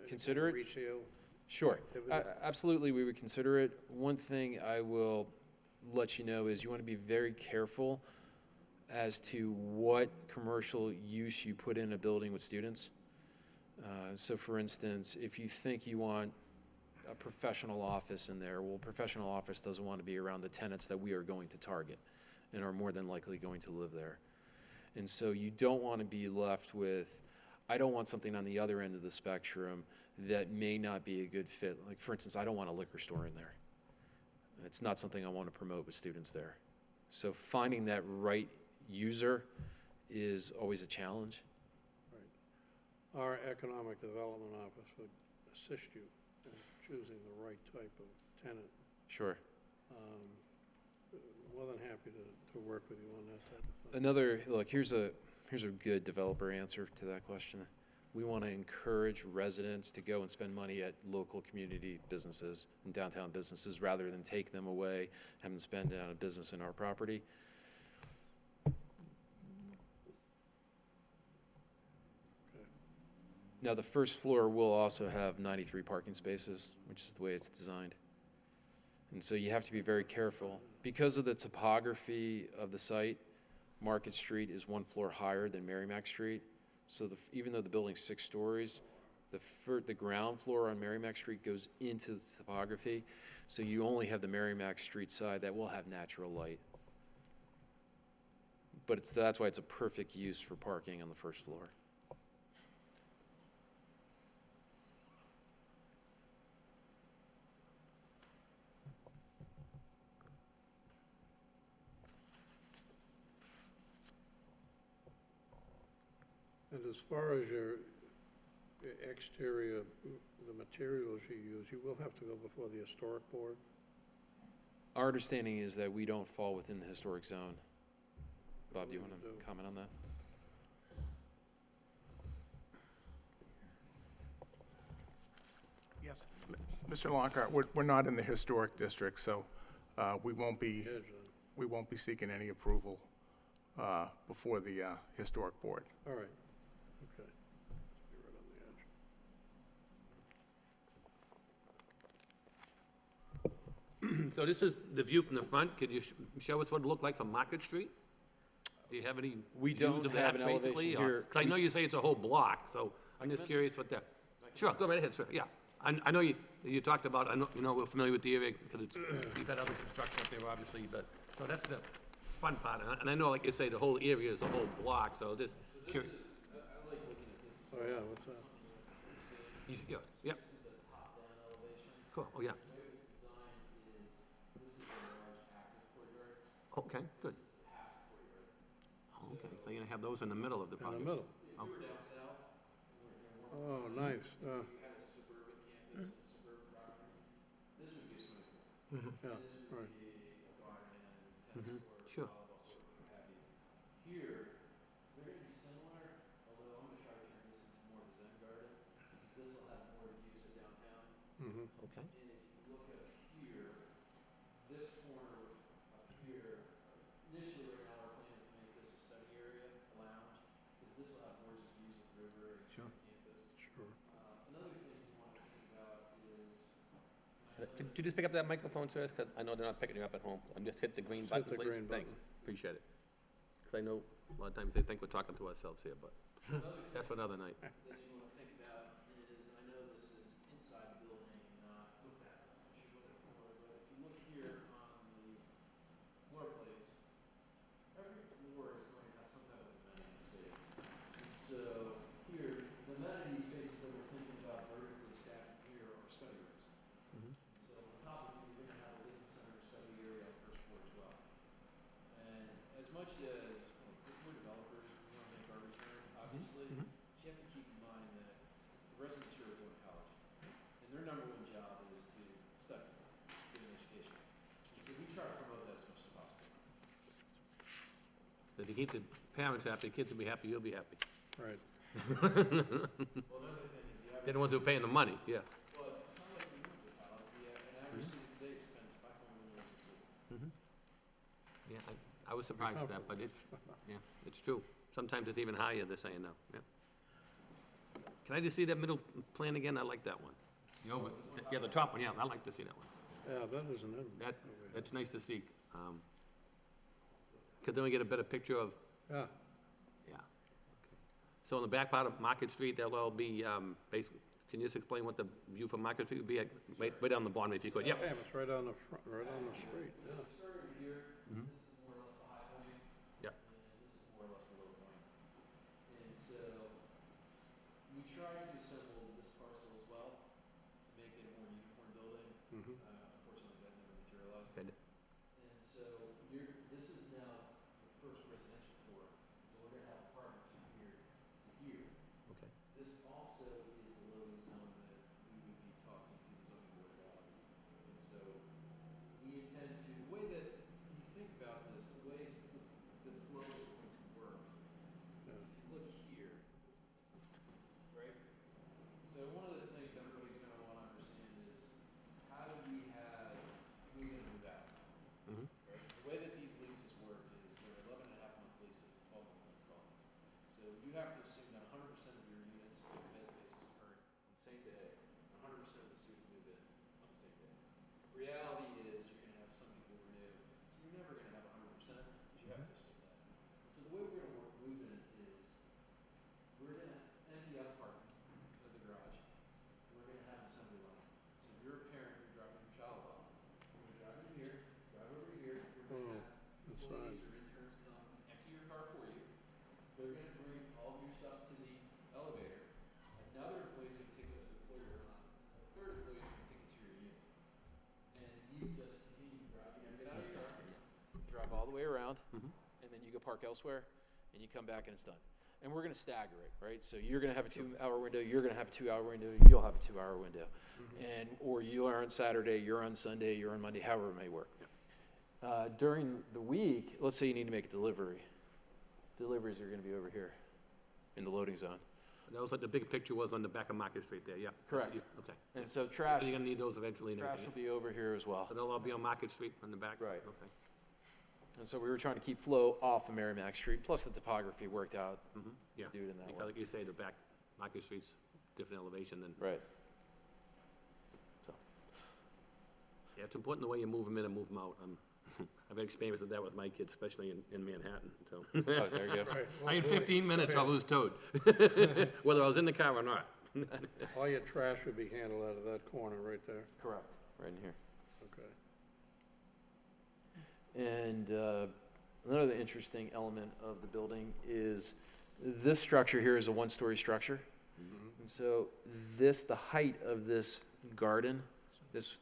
consider it? Retail? Sure, activity? absolutely, we would consider it. One thing I will let you know is you want to be very careful as to what commercial use you put in a building with students. So for instance, if you think you want a professional office in there, well, professional office doesn't want to be around the tenants that we are going to target and are more than likely going to live there. And so you don't want to be left with, I don't want something on the other end of the spectrum that may not be a good fit. Like, for instance, I don't want a liquor store in there. It's not something I want to promote with students there. So finding that right user is always a challenge. Our economic development office would assist you in choosing the right type of tenant. Sure. More than happy to work with you on that type of thing. Another, look, here's a good developer answer to that question. We want to encourage residents to go and spend money at local community businesses and downtown businesses rather than take them away, have them spend it on a business in our property. Now, the first floor will also have 93 parking spaces, which is the way it's designed. And so you have to be very careful. Because of the topography of the site, Market Street is 1 floor higher than Merrimack Street. So even though the building's 6 stories, the ground floor on Merrimack Street goes into the topography. So you only have the Merrimack Street side that will have natural light. But that's why it's a perfect use for parking on the first floor. And as far as your exterior, the materials you use, you will have to go before the historic board? Our understanding is that we don't fall within the historic zone. Bob, do you want do. to comment on that? Yes. Mr. Lockhart, we're not in the historic district, so we won't be seeking any approval before the historic board. All right, okay. Be right on the edge. So this is the view from the front. Could you show us what it looked like from Market Street? Do you have any We views don't of have that, an elevation basically? here. Because I know you say it's a whole block, so I'm just curious what that, sure, go right ahead, sir, yeah. I know you talked about, I know, we're familiar with the area, because it's, you've had other construction up there, obviously, but, so that's the fun part. And I know, like you say, the whole area is a whole block, so just curious. Oh, yeah, what's that? Yeah, yeah. Cool, oh, yeah. Okay, good. Okay, so you're gonna have those in the middle of the In the project? middle. Okay. Oh, nice, yeah, right. Sure. Here, they're gonna be similar, although I'm gonna try to turn this into more of a Zen garden, because this will have more views of downtown. Okay. And if you look up here, this corner up here, initially right now our plan is to make this a study area, a lounge, because this will have gorgeous views of the river and Sure. campus. Sure. Another thing you want to think about is. Could you just pick up that microphone, sir? Because I know they're not picking you up at home. And just hit the green Just hit button, the please. green Thanks, button. appreciate it. Because I know a lot of times they think we're talking to ourselves here, but that's for another night. That you want to think about is, and I know this is inside the building, not look at, but if you look here on the floor plates, every floor is going to have some type of amenity space. And so here, the amenity spaces that we're thinking about vertically stacking here are study rooms. So on top of it, you're going to have a business center study area on the first floor as well. And as much as we're developers, we want to make our return, obviously, but you have to keep in mind that the residents here are going to college. And their number one job is to study, get an education. And so we try to promote that as much as possible. If you keep the parents happy, the kids will be happy, you'll be happy. Right. Well, another thing is the They're the ones who are paying the money, yeah. well, it's not like we went to college. An average student today spends 5.1 years in school. Yeah, I was surprised at that, but it's, yeah, it's true. Sometimes it's even higher, they're saying now, yeah. Can I just see that middle plan again? I like that one. Yeah, the top one, yeah, I like to see that one. Yeah, that isn't it. That's nice to see. Because then we get a better picture of, Yeah, yeah. Okay. So on the back part of Market Street, there'll all be, basically, can you just explain what the view from Market Street would be? Right down the bottom if you could, yep. yeah, it's right on the front, right on the street, yeah. So we started here, this is more or less the high point. Yep. And this is more or less the low point. And so we tried to assemble this parcel as well to make it a more uniform building. Unfortunately, that never materialized. Okay. And so this is now the first residential floor. So we're gonna have apartments from here to here. Okay. This also is the loading zone that we would be talking to the zoning board about. And so we intend to, the way that you think about this, the way the flow is going to work. If you look here, right? So one of the things everybody's gonna wanna understand is, how do we have move in and move out? Mhm. Right? The way that these leases work is they're 11.5-month leases and 12-month installments. So you have to assume that 100% of your units or your bed spaces occur on the same day, and 100% of the students move in on the same day. Reality is you're gonna have some people renew, so you're never gonna have 100%, but you have to assume that. So the way we're gonna work move-in is, we're gonna empty out parking of the garage, and we're gonna have an assembly line. So if you're a parent, you're dropping your child off, you're gonna drive in here, drive over here, you're gonna have employees or interns come empty your car for you. They're gonna bring all of your stuff to the elevator. Another employee's gonna take it up to the floor you're on. A third employee's gonna take it to your unit. And you just continue to drive, you're gonna get out of your car, drive all the way around, and then you go park elsewhere, and you come back and it's done. And we're gonna stagger it, right? So you're gonna have a 2-hour window, you're gonna have a 2-hour window, you'll have a 2-hour window. And, or you are on Saturday, you're on Sunday, you're on Monday, however it may work. During the week, let's say you need to make a delivery. Deliveries are gonna be over here in the loading zone. That was what the big picture was on the back of Market Street there, yeah. Correct. Okay. And so trash, So you're gonna need those eventually and trash everything. will be over here as well. So they'll all be on Market Street on the back? Right. Okay. And so we were trying to keep flow off of Merrimack Street, plus the topography worked out Yeah. to do it in that Because way. like you say, the back Market Street's different elevation than, Right. so. Yeah, it's important the way you move them in and move them out. I've had experience with that with my kids, especially in Manhattan, so. Oh, there you go. I in 15 minutes, I was towed, whether I was in the car or not. All your trash would be handled out of that corner right there? Correct. Right in here. Okay. And another interesting element of the building is this structure here is a one-story structure. And so the height of this garden, this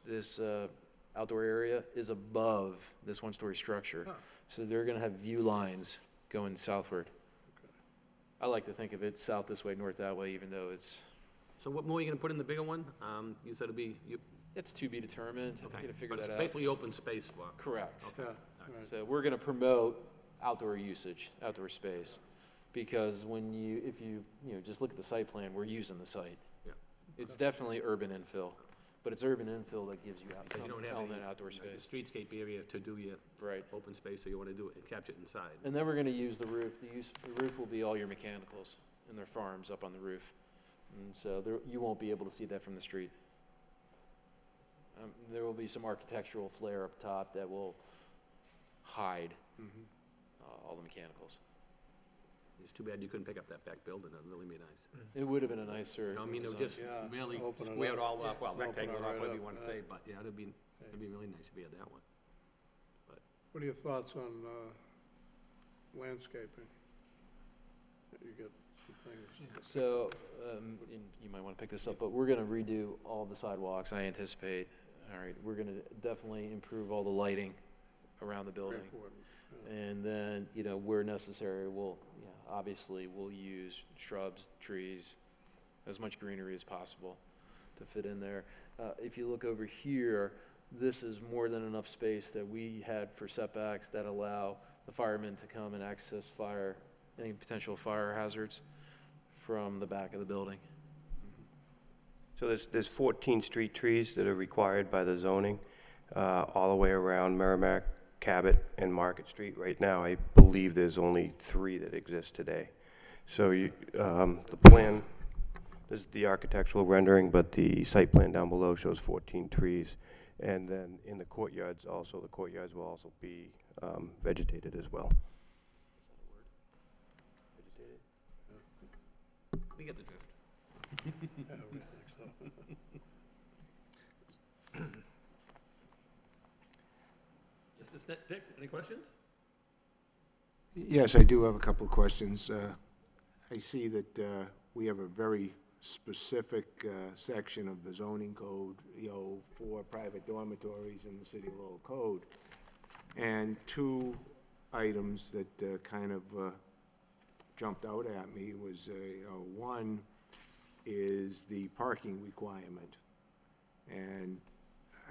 outdoor area is above this one-story structure. So they're going to have view lines going southward. I like to think of it south this way, north that way, even though it's So what more are you gonna put in the bigger one? You said it'd be, it's to be determined. I'm okay. going to figure But that it's out. basically open space for. Correct. Yeah, right. So we're going to promote outdoor usage, outdoor space, because if you just look at the site plan, we're using the site. Yeah. It's definitely urban infill, but it's urban infill that gives you Because you some don't have element any, of outdoor the space. streetscape area to do your Right. open space, so you wanna do it and capture it inside. And then we're going to use the roof. The roof will be all your mechanicals and their farms up on the roof. And so you won't be able to see that from the street. There will be some architectural flair up top that will hide all the mechanicals. It's too bad you couldn't pick up that back building, that'd really be nice. It would have been a nicer You know, I mean, it would design. just Yeah, really open it square it up. all off, well, Open it rectangle off, right whatever you up, wanna yeah. say, but yeah, it'd be really nice to be at that one. What are your thoughts on landscaping? You got some things. So, and you might want to pick this up, but we're going to redo all the sidewalks, I anticipate. All right, we're going to definitely improve all the lighting around the Very building. important. And then, where necessary, obviously, we'll use shrubs, trees, as much greenery as possible to fit in there. If you look over here, this is more than enough space that we had for setbacks that allow the firemen to come and access any potential fire hazards from the back of the building. So there's 14 street trees that are required by the zoning, all the way around Merrimack, Cabot, and Market Street. Right now, I believe there's only 3 that exist today. So the plan, this is the architectural rendering, but the site plan down below shows 14 trees. And then in the courtyards also, the courtyards will also be vegetated as well. We get the drift. Yeah, we think so. Mr. Dick, any questions? Yes, I do have a couple of questions. I see that we have a very specific section of the zoning code, for private dormitories in the City of Lowell Code. And 2 items that kind of jumped out at me was, one is the parking requirement. And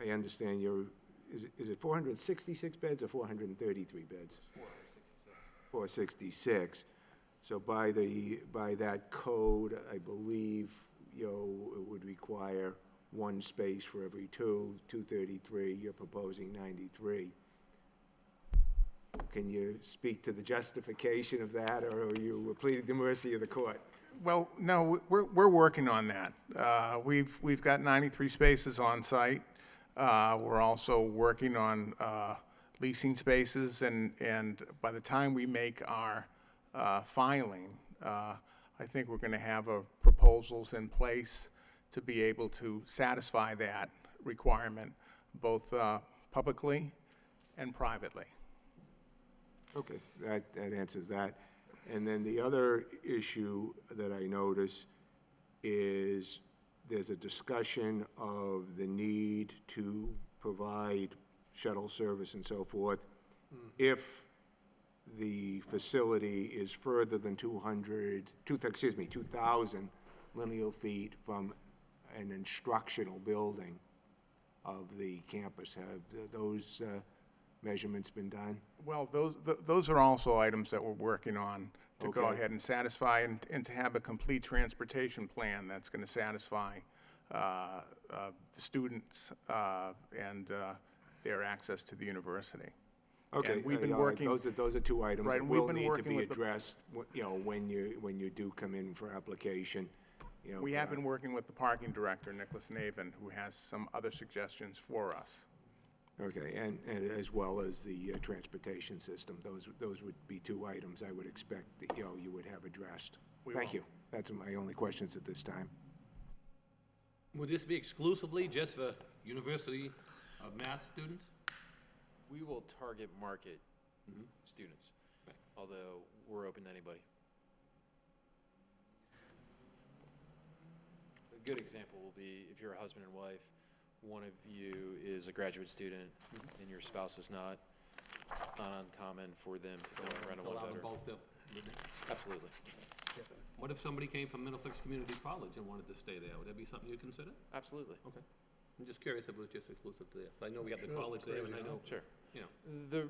I understand is it 466 beds or 433 beds? 466. So by that code, I believe, it would require 1 space for every 233. You're proposing 93. Can you speak to the justification of that, or are you pleading the mercy of the court? Well, no, we're working on that. We've got 93 spaces on site. We're also working on leasing spaces, and by the time we make our filing, I think we're going to have proposals in place to be able to satisfy that requirement, both publicly and privately. Okay, that answers that. And then the other issue that I notice is there's a discussion of the need to provide shuttle service and so forth if the facility is further than 2,000 lineal feet from an instructional building of the campus. Have those measurements been done? Well, those are also items that we're working on to go Okay. ahead and satisfy and to have a complete transportation plan that's going to satisfy the students and their access to the university. Okay, And we've been all right, working. those are 2 items Right, that and we've will been need to working be with the- addressed, when you do come in for application. We have been working with the parking director, Nicholas Navin, who has some other suggestions for us. Okay, and as well as the transportation system. Those would be two items I would expect that, you would have addressed. Thank you. That's my only questions at this time. Would this be exclusively just for University of Mass students? We will target market students, although we're open to anybody. A good example will be if you're a husband and wife, one of you is a graduate student and your spouse is not uncommon for them to go and rent a Allow them one-bedroom. both to live there? Absolutely. What if somebody came from Middlesex Community College and wanted to stay there? Would that be something you'd consider? Absolutely. Okay. I'm just curious if it was just exclusive to there. I know we have the Sure, college there, and I know, Sure. you know. The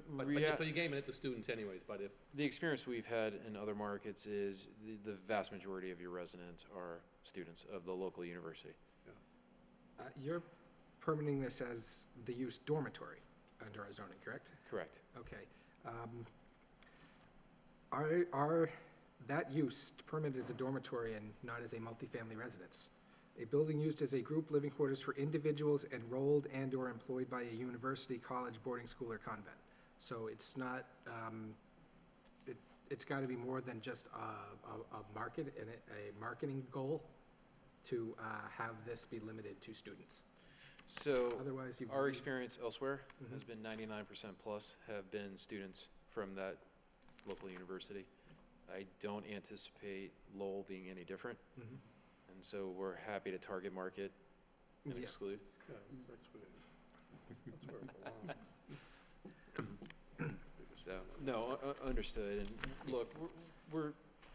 So you're gaming it to students anyways, but if, The experience we've had in other markets is the vast majority of your residents are students of the local university. You're permitting this as the use dormitory under our zoning, correct? Correct. Okay. That use permitted as a dormitory and not as a multifamily residence? A building used as a group living quarters for individuals enrolled and/or employed by a university, college, boarding school, or convent. So it's not, it's got to be more than just a market and a marketing goal to have this be limited to students. So Otherwise, you. our experience elsewhere has been 99% plus have been students from that local university. I don't anticipate Lowell being any different. And so we're happy to target market and Yeah. exclude. Yeah, that's where it belongs. So, no, understood. And look,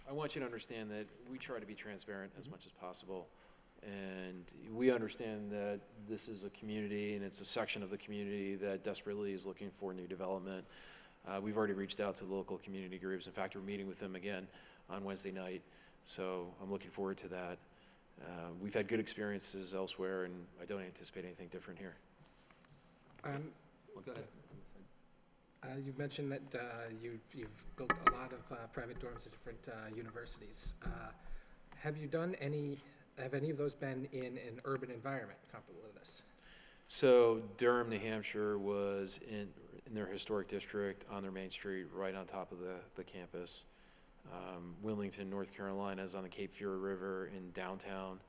I want you to understand that we try to be transparent as much as possible. And we understand that this is a community and it's a section of the community that desperately is looking for new development. We've already reached out to the local community groups. In fact, we're meeting with them again on Wednesday night. So I'm looking forward to that. We've had good experiences elsewhere, and I don't anticipate anything different here. well, go ahead. You've mentioned that you've built a lot of private dorms at different universities. Have any of those been in an urban environment comparable to this? So Durham, New Hampshire was in their historic district on their main street, right on top of the campus. Wilmington, North Carolina is on the Cape Fear River in downtown.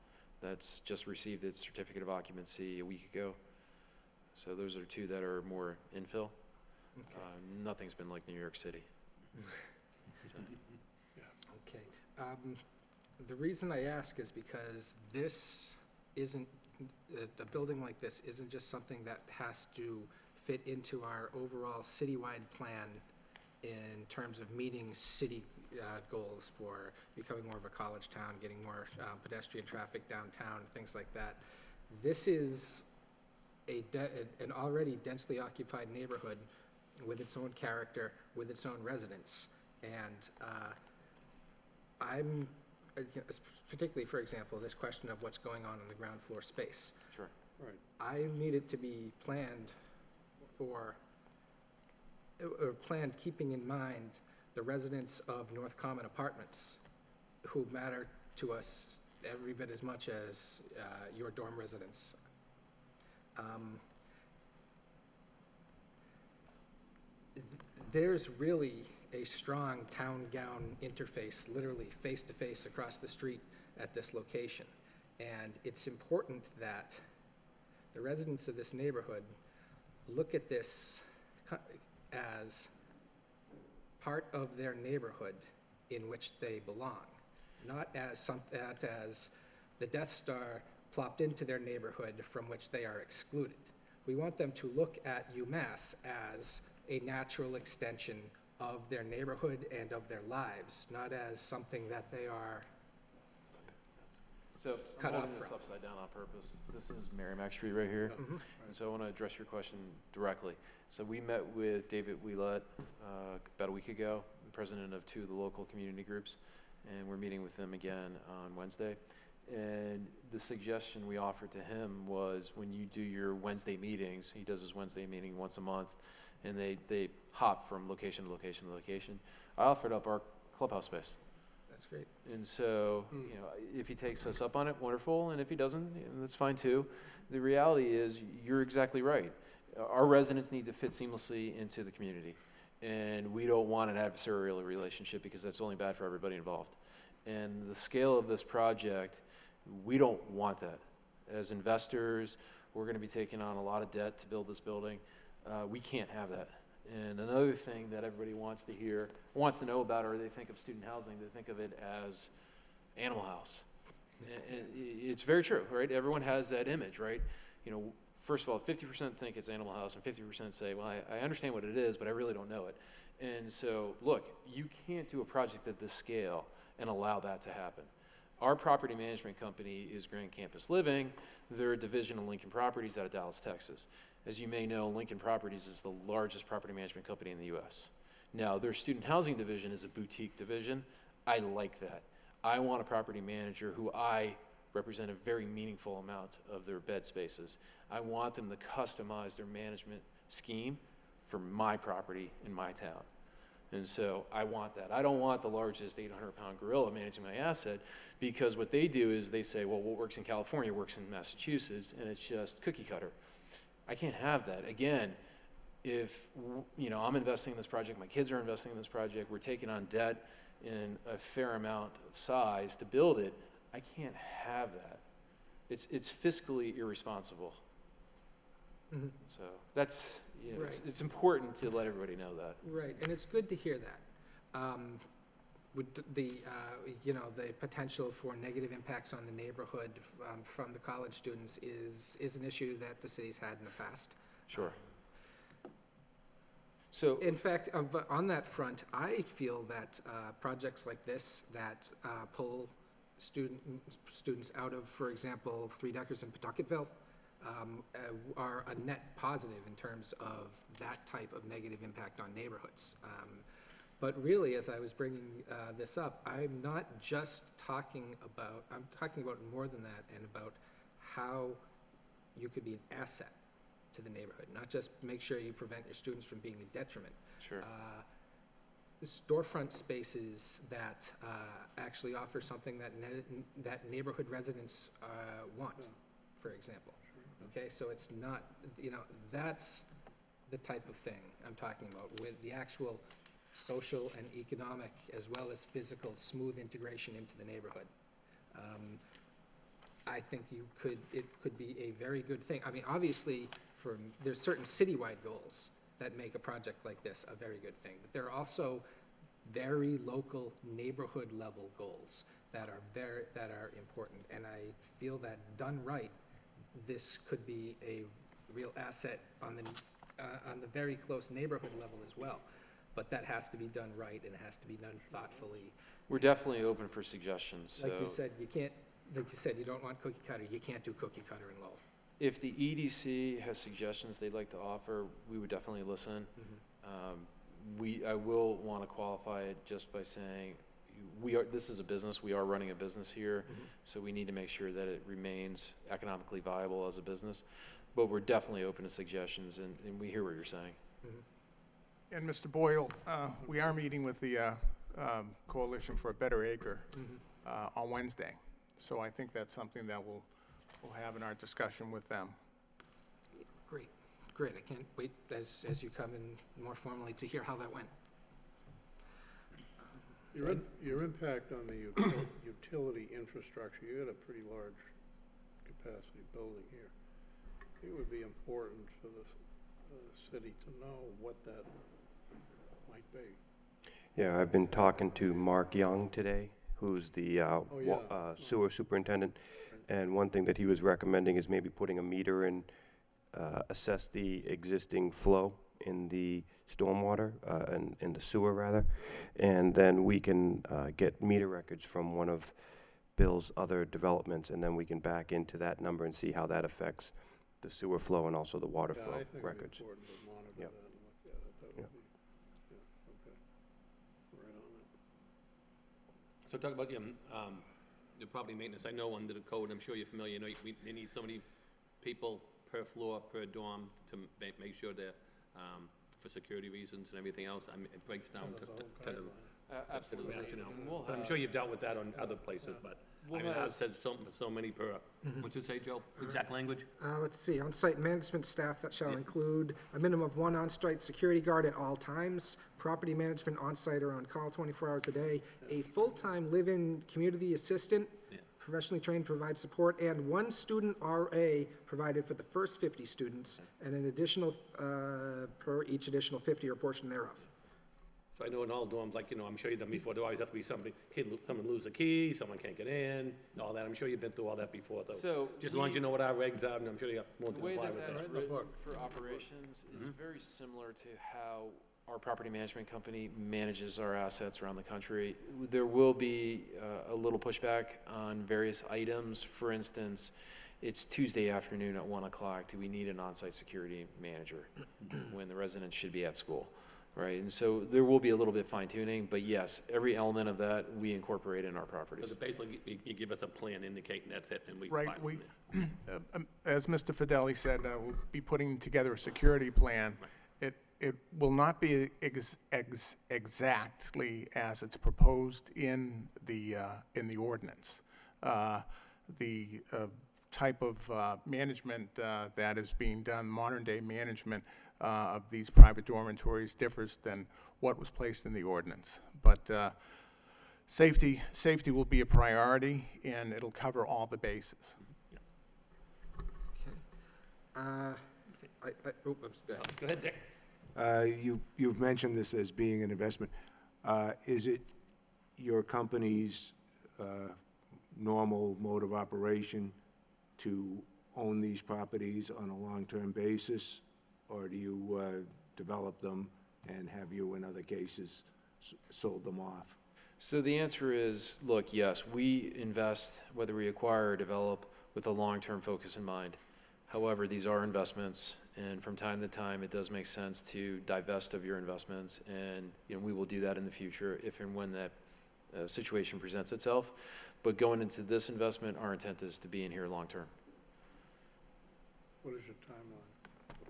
That's just received its certificate of occupancy a week ago. So those are two that are more infill. Okay. Nothing's been like New York City. So, Okay. The reason I ask is because this isn't, a building like this isn't just something that has to fit into our overall citywide plan in terms of meeting city goals for becoming more of a college town, getting more pedestrian traffic downtown, things like that. This is an already densely occupied neighborhood with its own character, with its own residents. And I'm, particularly, for example, this question of what's going on in the ground floor space. sure. Right. I need it to be planned for, or planned keeping in mind the residents of North Common Apartments, who matter to us every bit as much as your dorm residents. There's really a strong town-gown interface, literally face-to-face across the street at this location. And it's important that the residents of this neighborhood look at this as part of their neighborhood in which they belong, not as as the Death Star plopped into their neighborhood from which they are excluded. We want them to look at UMass as a natural extension of their neighborhood and of their lives, not as something that they are. So I'm Cut off holding this from. upside down on purpose. This is Merrimack Street right here. And so I want to address your question directly. So we met with David Wheelett about a week ago, president of two of the local community groups, and we're meeting with them again on Wednesday. And the suggestion we offered to him was when you do your Wednesday meetings, he does his Wednesday meeting once a month, and they hop from location to location to location. I offered up our clubhouse space. That's great. And so, you know, if he takes us up on it, wonderful, and if he doesn't, that's fine too. The reality is, you're exactly right. Our residents need to fit seamlessly into the community, and we don't want an adversarial relationship because that's only bad for everybody involved. And the scale of this project, we don't want that. As investors, we're going to be taking on a lot of debt to build this building. We can't have that. And another thing that everybody wants to hear, wants to know about, or they think of student housing, they think of it as Animal House. And it's very true, right? Everyone has that image, right? You know, first of all, 50% think it's Animal House, and 50% say, well, I understand what it is, but I really don't know it. And so, look, you can't do a project at this scale and allow that to happen. Our property management company is Grand Campus Living. They're a division of Lincoln Properties out of Dallas, Texas. As you may know, Lincoln Properties is the largest property management company in the U.S. Now, their student housing division is a boutique division. I like that. I want a property manager who I represent a very meaningful amount of their bed spaces. I want them to customize their management scheme for my property in my town. And so I want that. I don't want the largest 800-pound gorilla managing my asset, because what they do is they say, well, what works in California works in Massachusetts, and it's just cookie cutter. I can't have that. Again, if, you know, I'm investing in this project, my kids are investing in this project, we're taking on debt in a fair amount of size to build it, I can't have that. It's fiscally irresponsible. Mhm. So that's, you know, Right. it's important to let everybody know that. Right, and it's good to hear that. Would the, you know, the potential for negative impacts on the neighborhood from the college students is an issue that the city's had in the past. Sure. So, In fact, but on that front, I feel that projects like this that pull students out of, for example, Three Deckers in Pawtucketville, are a net positive in terms of that type of negative impact on neighborhoods. But really, as I was bringing this up, I'm not just talking about, I'm talking about more than that, and about how you could be an asset to the neighborhood, not just make sure you prevent your students from being a detriment. sure. Storefront spaces that actually offer something that that neighborhood residents want, for example. Okay, so it's not, you know, that's the type of thing I'm talking about, with the actual social and economic as well as physical smooth integration into the neighborhood. I think it could be a very good thing. I mean, obviously, there's certain citywide goals that make a project like this a very good thing, but there are also very local neighborhood level goals that are important. And I feel that done right, this could be a real asset on the very close neighborhood level as well. But that has to be done right, and it has to be done thoughtfully. We're definitely open for suggestions, so. Like you said, you can't, like you said, you don't want cookie cutter, you can't do cookie cutter in Lowell. If the EDC has suggestions they'd like to offer, we would definitely listen. I will want to qualify it just by saying, this is a business, we are running a business here, so we need to make sure that it remains economically viable as a business. But we're definitely open to suggestions, and we hear what you're saying. And Mr. Boyle, we are meeting with the Coalition for a Better Acre on Wednesday. So I think that's something that we'll have in our discussion with them. Great, I can't wait as you come in more formally to hear how that went. Your impact on the utility infrastructure, you got a pretty large capacity building here. It would be important for the city to know what that might be. Yeah, I've been talking to Mark Young today, who's the sewer superintendent. And one thing that he was recommending is maybe putting a meter and assess the existing flow in the stormwater, and in the sewer rather. And then we can get meter records from one of Bill's other developments, and then we can back into that number and see how that affects the sewer flow and also the water Yeah, flow I think records. it's important to monitor Yep. that and look at it. That would Yep. be, yeah, okay. Right on it. So talk about the property maintenance. I know under the code, I'm sure you're familiar, you know, they need so many people per floor, per dorm to make sure they're for security reasons and everything else, I mean, it breaks down There's a whole to the guideline. Absolutely. rationale. And we'll But I'm have- sure you've dealt with that on other places, but, I We'll mean, have- ours says so many per, what's it say, Joe? Exact language? Let's see, on-site management staff that shall include a minimum of one on-site security guard at all times, property management on-site or on call 24 hours a day, a full-time live-in community assistant, Yeah. professionally trained to provide support, and one student RA provided for the first 50 students, and an additional, per each additional 50 or portion thereof. So I know in all dorms, like, I'm sure you've done before, there always have to be someone lose a key, someone can't get in, and all that. I'm sure you've been through all that before, though. So Just as long as you know what our regs are, and I'm sure you have more The to way comply that with that's that. written for operations is very similar to how our property management company manages our assets around the country. There will be a little pushback on various items. For instance, it's Tuesday afternoon at 1 o'clock. Do we need an on-site security manager when the residents should be at school? Right, and so there will be a little bit fine tuning, but yes, every element of that we incorporate in our properties. So basically, you give us a plan indicating that's it, and we. Right, file we, it. as Mr. Fidelli said, we'll be putting together a security plan. It will not be exactly as it's proposed in the ordinance. The type of management that is being done, modern-day management of these private dormitories differs than what was placed in the ordinance. But safety will be a priority, and it'll cover all the bases. Go ahead, Dick. You've mentioned this as being an investment. Is it your company's normal mode of operation to own these properties on a long-term basis? Or do you develop them and have you, in other cases, sold them off? So the answer is, look, yes, we invest, whether we acquire or develop, with a long-term focus in mind. However, these are investments, and from time to time, it does make sense to divest of your investments, and we will do that in the future if and when that situation presents itself. But going into this investment, our intent is to be in here long-term. What is your timeline?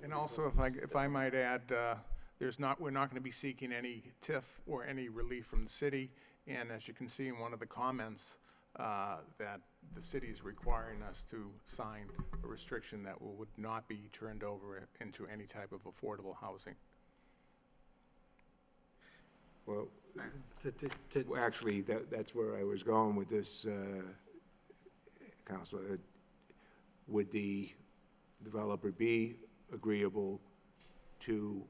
And also, if I might add, we're not going to be seeking any TIF or any relief from the city. And as you can see in one of the comments, that the city is requiring us to sign a restriction that would not be turned over into any type of affordable housing. Well, actually, that's where I was going with this, Counselor. Would the developer be agreeable to,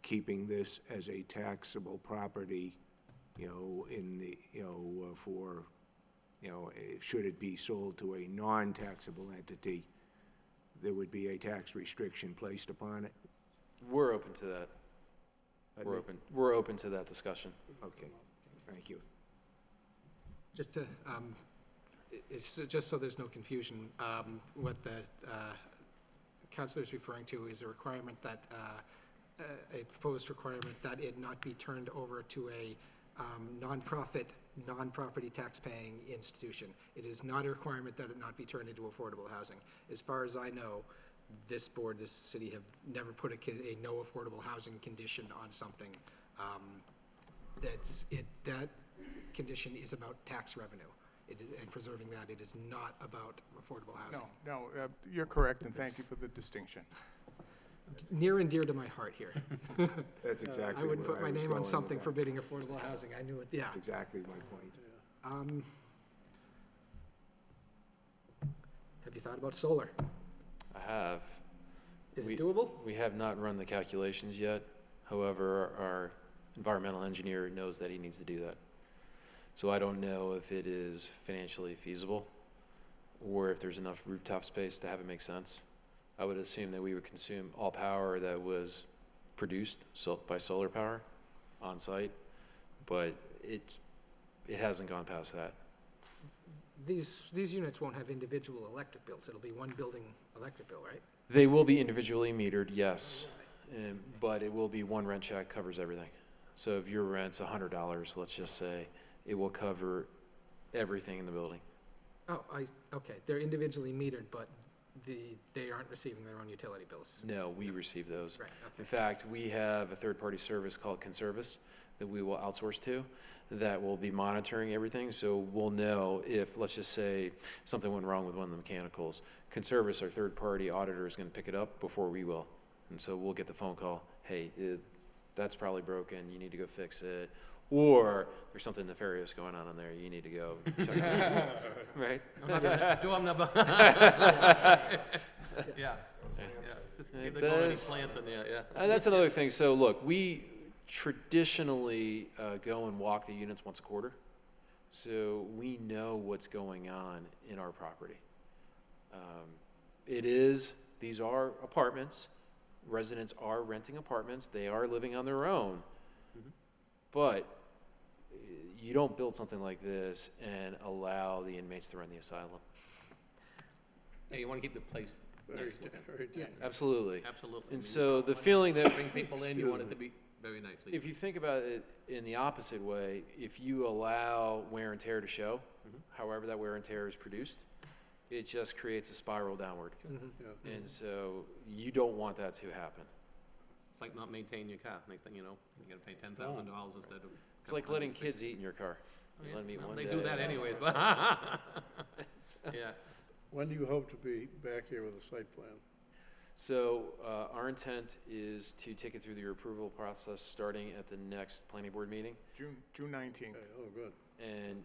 keeping this as a taxable property, in the, for, should it be sold to a non-taxable entity, there would be a tax restriction placed upon it? We're open to that. We're open to that discussion. Okay, thank you. Just to, it's just so there's no confusion, what the counselor is referring to is a requirement that, a proposed requirement that it not be turned over to a nonprofit, non-property tax-paying institution. It is not a requirement that it not be turned into affordable housing. As far as I know, this board, this city have never put a no affordable housing condition on something. That condition is about tax revenue. And preserving that, it is not about affordable housing. No, you're correct, and thank you for the distinction. Near and dear to my heart here. That's exactly I wouldn't where put my was name going on with something that. forbidding affordable housing. I knew it, yeah. That's exactly my point. Have you thought about solar? I have. Is it doable? We have not run the calculations yet. However, our environmental engineer knows that he needs to do that. So I don't know if it is financially feasible or if there's enough rooftop space to have it make sense. I would assume that we would consume all power that was produced by solar power on site, but it hasn't gone past that. These units won't have individual electric bills. It'll be one building electric bill, right? They will be individually metered, yes, but it will be one rent check covers everything. So if your rent's $100, let's just say, it will cover everything in the building. Oh, okay. They're individually metered, but they aren't receiving their own utility bills? No, we receive those. Right, In okay. fact, we have a third-party service called Conservice that we will outsource to, that will be monitoring everything, so we'll know if, let's just say, something went wrong with one of the mechanicals. Conservice, our third-party auditor, is gonna pick it up before we will. And so we'll get the phone call, hey, that's probably broken, you need to go fix it. Or there's something nefarious going on in there, you need to go check it out. Right? Do them number. Yeah. Keep it going, any Those- plants in there, yeah. And that's another thing. So look, we traditionally go and walk the units once a quarter. So we know what's going on in our property. These are apartments. Residents are renting apartments. They are living on their own. But you don't build something like this and allow the inmates to run the asylum. Hey, you wanna keep the place Very, nice looking. very dangerous. Absolutely. Absolutely. I mean, And so the feeling that bring people in, you want it to be very nicely. if you think about it in the opposite way, if you allow wear and tear to show, however that wear and tear is produced, it just creates a spiral downward. Yeah. And so you don't want that to happen. It's like not maintaining your car, next thing you know, you gotta pay $10,000 instead of. It's like letting kids eat in your car. You Yeah, let them eat well, one they day. do that anyways, but. Yeah. When do you hope to be back here with a site plan? So our intent is to take it through the approval process starting at the next planning board meeting. June 19th. Okay, oh, good. And,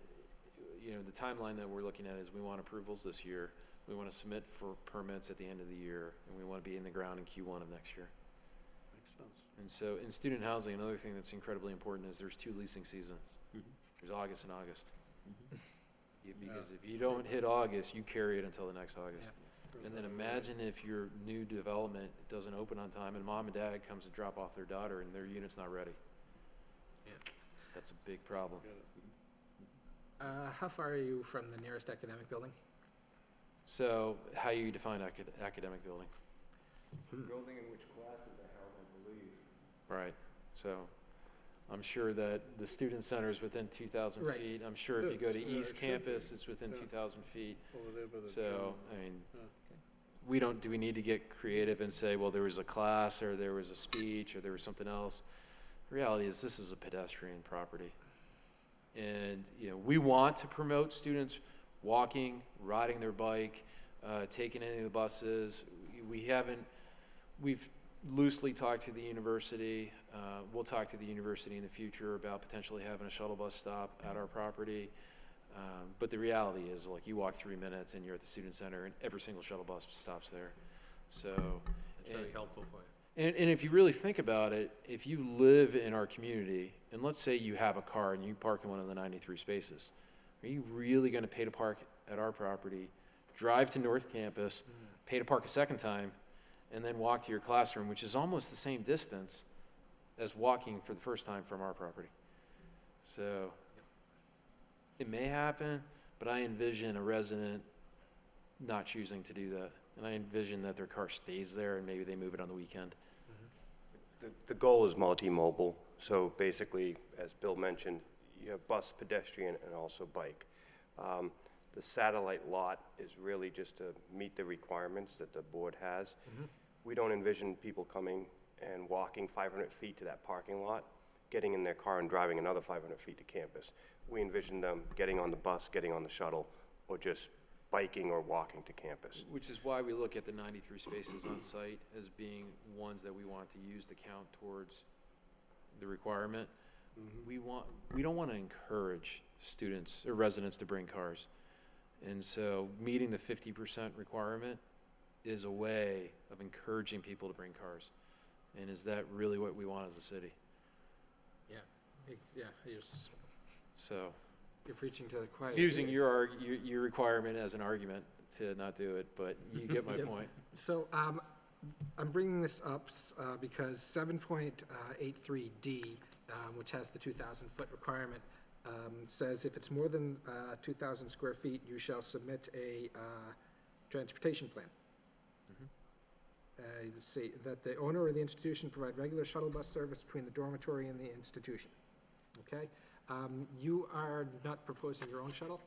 you know, the timeline that we're looking at is we want approvals this year. We want to submit for permits at the end of the year, and we want to be in the ground in Q1 of next year. Makes sense. And so in student housing, another thing that's incredibly important is there's 2 leasing seasons. There's August and August. Because if you don't hit August, you carry it until the next August. And then imagine if your new development doesn't open on time and mom and dad comes to drop off their daughter and their unit's not ready. Yeah. That's a big problem. Get it. How far are you from the nearest academic building? So how you define academic building? Building in which classes are held, I believe. Right, so I'm sure that the student center is within 2,000 Right. feet. I'm sure if you go to Yeah, it East should be. Campus, it's within Yeah. 2,000 feet. Over there by the So, gym. I mean, Yeah. do we need to get creative and say, well, there was a class, or there was a speech, or there was something else? The reality is, this is a pedestrian property. And, you know, we want to promote students walking, riding their bike, taking any of the buses. We've loosely talked to the university. We'll talk to the university in the future about potentially having a shuttle bus stop at our property. But the reality is, like, you walk 3 minutes and you're at the student center and every single shuttle bus stops there. So. It's very helpful for you. And if you really think about it, if you live in our community, and let's say you have a car and you park in one of the 93 spaces, are you really gonna pay to park at our property, drive to North Campus, pay to park a second time, and then walk to your classroom, which is almost the same distance as walking for the first time from our property? So, it may happen, but I envision a resident not choosing to do that. And I envision that their car stays there and maybe they move it on the weekend. The goal is multimodal, so basically, as Bill mentioned, you have bus, pedestrian, and also bike. The satellite lot is really just to meet the requirements that the board has. We don't envision people coming and walking 500 feet to that parking lot, getting in their car and driving another 500 feet to campus. We envision them getting on the bus, getting on the shuttle, or just biking or walking to campus. Which is why we look at the 93 spaces on site as being ones that we want to use to count towards the requirement. We don't want to encourage students or residents to bring cars. And so meeting the 50% requirement is a way of encouraging people to bring cars. And is that really what we want as a city? Yeah, So, you're preaching to the choir. using your requirement as an argument to not do it, but you get my Yep. point. So, I'm bringing this up because 7.83D, which has the 2,000-foot requirement, says if it's more than 2,000 square feet, you shall submit a transportation plan. Let's see, that the owner or the institution provide regular shuttle bus service between the dormitory and the institution. Okay? You are not proposing your own shuttle?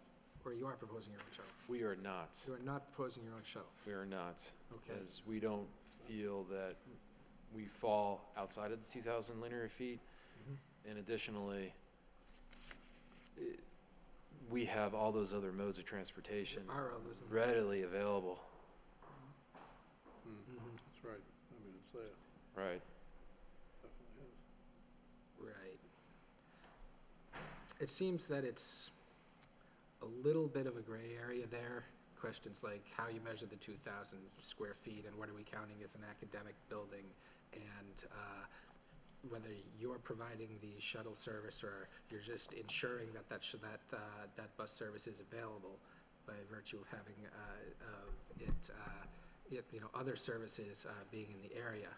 Or you are proposing your own shuttle? We are not. You are not proposing your own shuttle? We are not. Okay. Because we don't feel that we fall outside of the 2,000 linear feet. And additionally, we have all those other modes of transportation Are all those? readily available. That's right. I mean, it's there, Right. definitely is. Right. It seems that it's a little bit of a gray area there. Questions like how you measure the 2,000 square feet and what are we counting as an academic building, and whether you're providing the shuttle service or you're just ensuring that that bus service is available by virtue of having other services being in the area.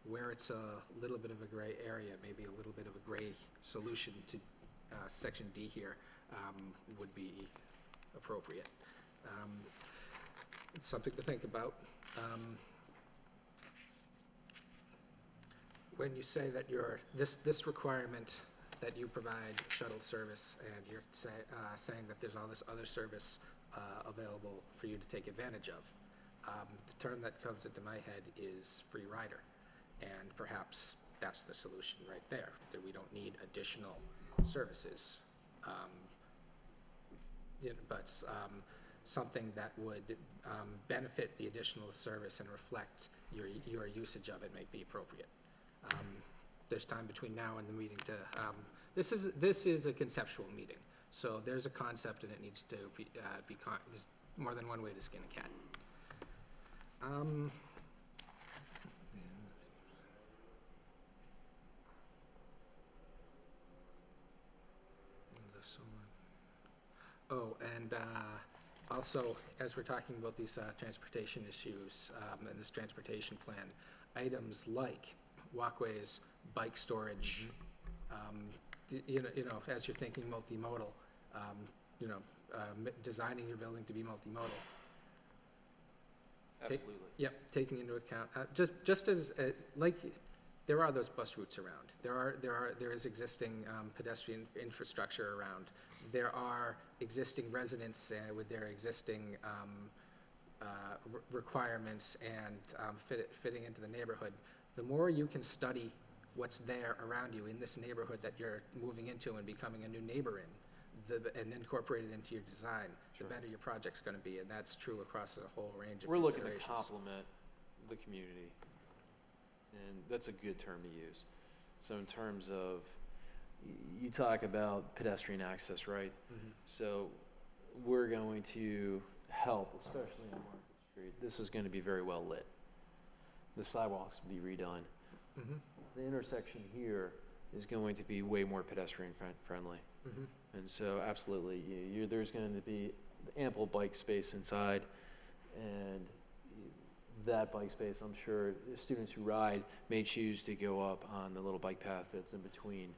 Where it's a little bit of a gray area, maybe a little bit of a gray solution to Section D here would be appropriate. It's something to think about. When you say that this requirement that you provide shuttle service, and you're saying that there's all this other service available for you to take advantage of, the term that comes into my head is free rider. And perhaps that's the solution right there, that we don't need additional services. But something that would benefit the additional service and reflect your usage of it may be appropriate. There's time between now and the meeting to, this is a conceptual meeting, so there's a concept and it needs to there's more than one way to skin a cat. Oh, and also, as we're talking about these transportation issues and this transportation plan, items like walkways, bike storage, as you're thinking multimodal, designing your building to be multimodal. Absolutely. Yep, taking into account, just as, like, there are those bus routes around. There is existing pedestrian infrastructure around. There are existing residents with their existing requirements and fitting into the neighborhood. The more you can study what's there around you in this neighborhood that you're moving into and becoming a new neighbor in, and incorporate it into your design, the better your project's gonna be, and that's true across a whole range of We're looking to considerations. complement the community, and that's a good term to use. So in terms of, you talk about pedestrian access, right? So we're going to help, especially on Market Street. This is going to be very well lit. The sidewalks will be redone. The intersection here is going to be way more pedestrian friendly. And so absolutely, there's going to be ample bike space inside, and that bike space, I'm sure the students who ride may choose to go up on the little bike path that's in between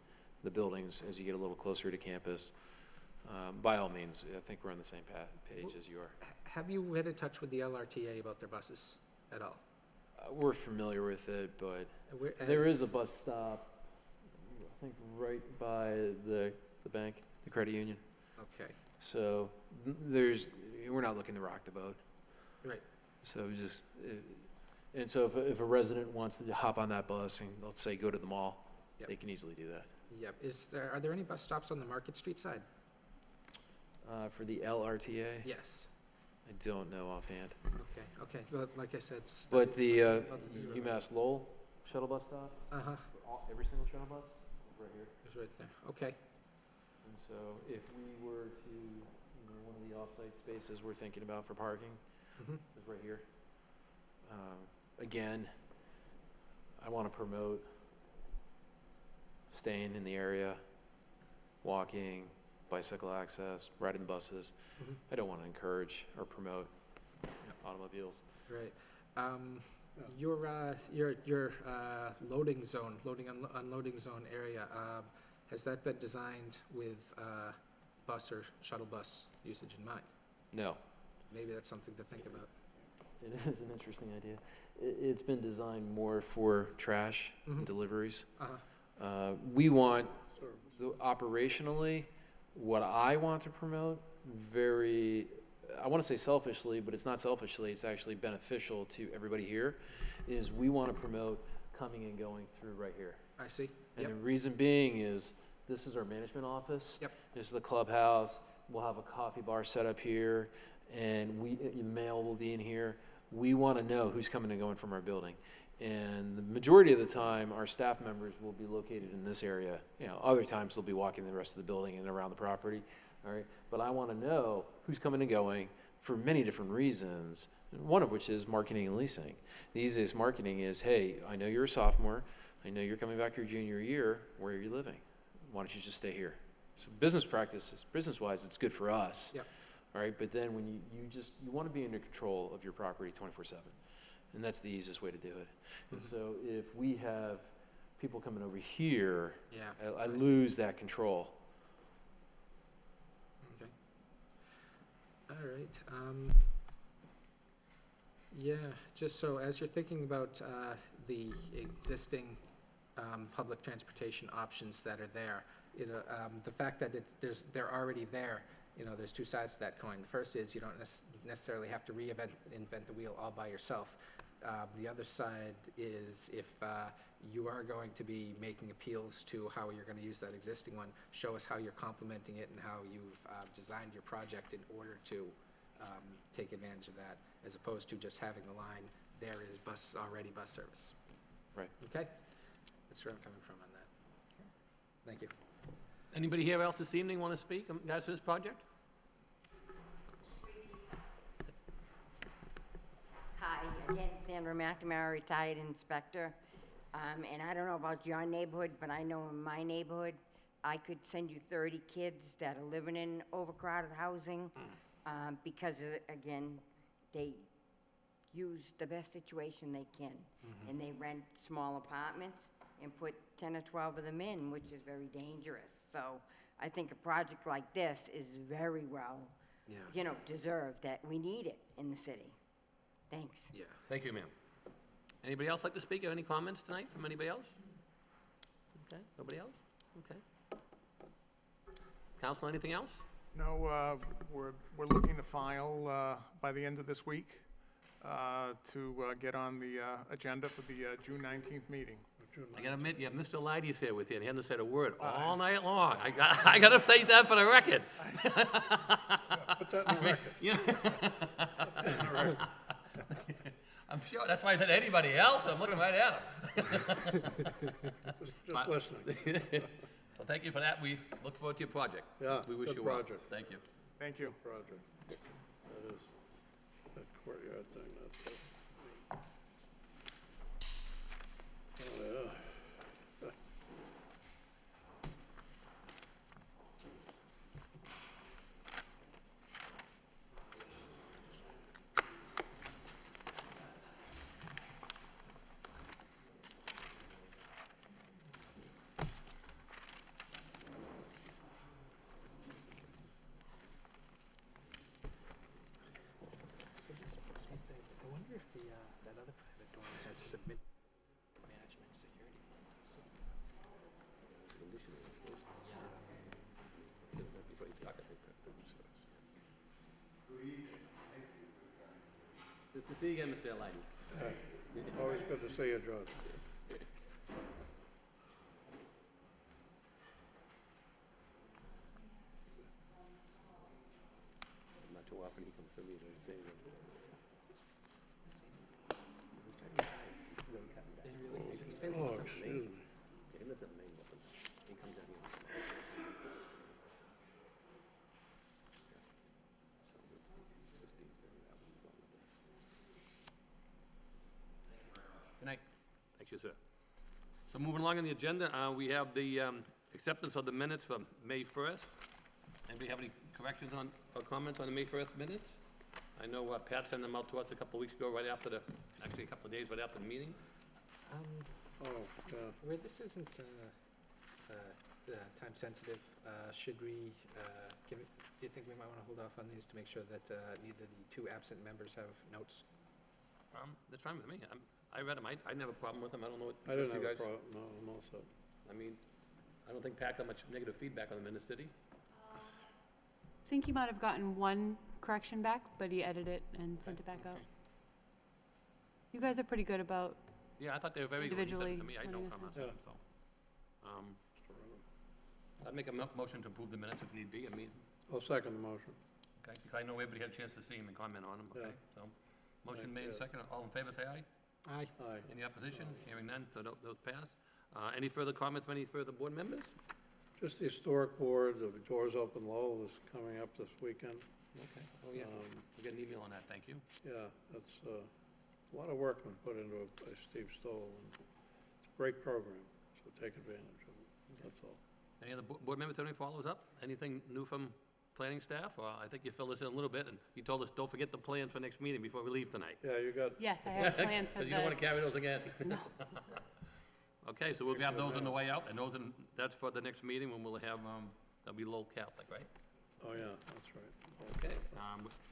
the buildings as you get a little closer to campus. By all means, I think we're on the same page as you are. Have you been in touch with the LRTA about their buses at all? We're familiar with it, but And there is a bus stop, I think right by the bank, the credit union. Okay, So we're not looking to rock the boat. right. So and so if a resident wants to hop on that bus and let's say go to the mall, Yep. they can easily do that. Yep. Are there any bus stops on the Market Street side? For the LRTA, Yes. I don't know offhand. Okay. Well, like I said, But the UMass Lowell shuttle bus stop, Uh-huh, every single shuttle bus, right here. it's right there. Okay. And so if we were to, one of the off-site spaces we're thinking about for parking is right here. Again, I want to promote staying in the area, walking, bicycle access, riding Mhm. buses. I don't want to encourage or promote automobiles. Right. Your loading zone, unloading zone area, has that been designed with bus or shuttle bus usage in mind? No, Maybe that's something to think about. it is an interesting idea. It's been designed more for trash Mhm. deliveries. Uh-huh. We want, operationally, what I want to promote very, I want to say selfishly, but it's not selfishly, it's actually beneficial to everybody here, is we want to promote coming and going through right here. I see. And Yep. the reason being is, this is our management office. Yep. This is the clubhouse. We'll have a coffee bar set up here, and mail will be in here. We want to know who's coming and going from our building. And the majority of the time, our staff members will be located in this area. You know, other times they'll be walking the rest of the building and around the property, all right? But I want to know who's coming and going for many different reasons, one of which is marketing and leasing. The easiest marketing is, hey, I know you're a sophomore. I know you're coming back your junior year. Where are you living? Why don't you just stay here? So business-wise, it's good for us. Yep. All right, but then when you want to be under control of your property 24/7. And that's the easiest way to do it. And so if we have people coming over here, Yeah. I lose that control. Okay. All right. Yeah, just so as you're thinking about the existing public transportation options that are there, the fact that they're already there, there's two sides to that coin. The first is you don't necessarily have to invent the wheel all by yourself. The other side is if you are going to be making appeals to how you're going to use that existing one, show us how you're complementing it and how you've designed your project in order to take advantage of that, as opposed to just having the line, there is already bus service. Right. Okay? That's where I'm coming from on that. Thank you. Anybody here else this evening want to speak as to this project? Hi, again, Sandra McNamara, retired inspector. And I don't know about your neighborhood, but I know in my neighborhood, I could send you 30 kids that are living in overcrowded housing because, again, they use the best situation they can. And they rent small apartments and put 10 or 12 of them in, which is very dangerous. So I think a project like this is very well, deserved, that we need it in the city. Thanks. Yeah. Thank you, ma'am. Anybody else like to speak? Have any comments tonight from anybody else? Okay, nobody else? Okay. Council, anything else? No, we're looking to file by the end of this week to get on the agenda for the June 19th meeting. I gotta admit, you have Mr. Leidy's here with you, and he hasn't said a word all night long. I gotta say that for the record. Put that in the record. You know- I'm sure, that's why I said anybody else, I'm looking right at him. Just listening. Well, thank you for that, we look forward to your project. Yeah, We wish good you well. project. Thank you. Thank you. Project. That is, that courtyard thing, that's it. Oh, yeah. So this makes me think, I wonder if that other private dorm has submitted management security. Good to see you again, Mr. Leidy. Always good to see you, George. Not too often he comes to me to say that. Oh, excuse me. He lives in Maine, but he comes down here. Good night. Thank you, sir. So moving along on the agenda, we have the acceptance of the minutes from May 1st. Anybody have any corrections on, or comments on the May 1st minutes? I know Pat sent them out to us a couple of weeks ago, right after the, actually a couple of days right after the meeting. Oh, yeah. Where this isn't time sensitive, should we do you think we might want to hold off on these to make sure that neither the two absent members have notes? That's fine with me. I read them. I didn't have a problem with them. I don't know what I the didn't rest of you have a guys. problem, no, I'm all set. I mean, I don't think Pat got much negative feedback on the minutes, did he? think he might have gotten one correction back, but he edited it and sent it back out. You guys are pretty good about, Yeah, I thought they were very good. When you sent it to Individually, me, I had no letting us comments know. on them, so. I'd make a motion to approve the minutes if need be. I mean, I'll second the motion. okay, because I know everybody had a chance to see them and comment on them, okay? Yeah. So, motion made, second. All in favor, say aye. Aye. Aye. Any opposition? Hearing none, so those pass. Any further comments from any further board members? Just the historic board, the Doors Open Lowell is coming up this weekend. Okay, oh, yeah, we got an email on that, thank you. Yeah, that's, a lot of work been put into it by Steve Stoll, and it's a great program, so take advantage of it, that's all. Any other board members have any follows up? Anything new from planning staff? Or I think you filled us in a little bit, and you told us, don't forget the plan for next meeting before we leave tonight. Yeah, you got, yes, I have plans for Because you don't want the, to carry those again. Okay, so we'll grab those on the way out, and that's for the next meeting, when we'll have, that'll be Lowell Catholic, right? oh, yeah, that's right. Okay,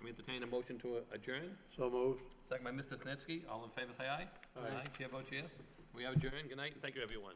we entertain a motion to adjourn. So moved. Second by Mr. Snetsky. All in favor, say aye. Aye. Chair votes yes. We are adjourned. Good night, and thank you, everyone.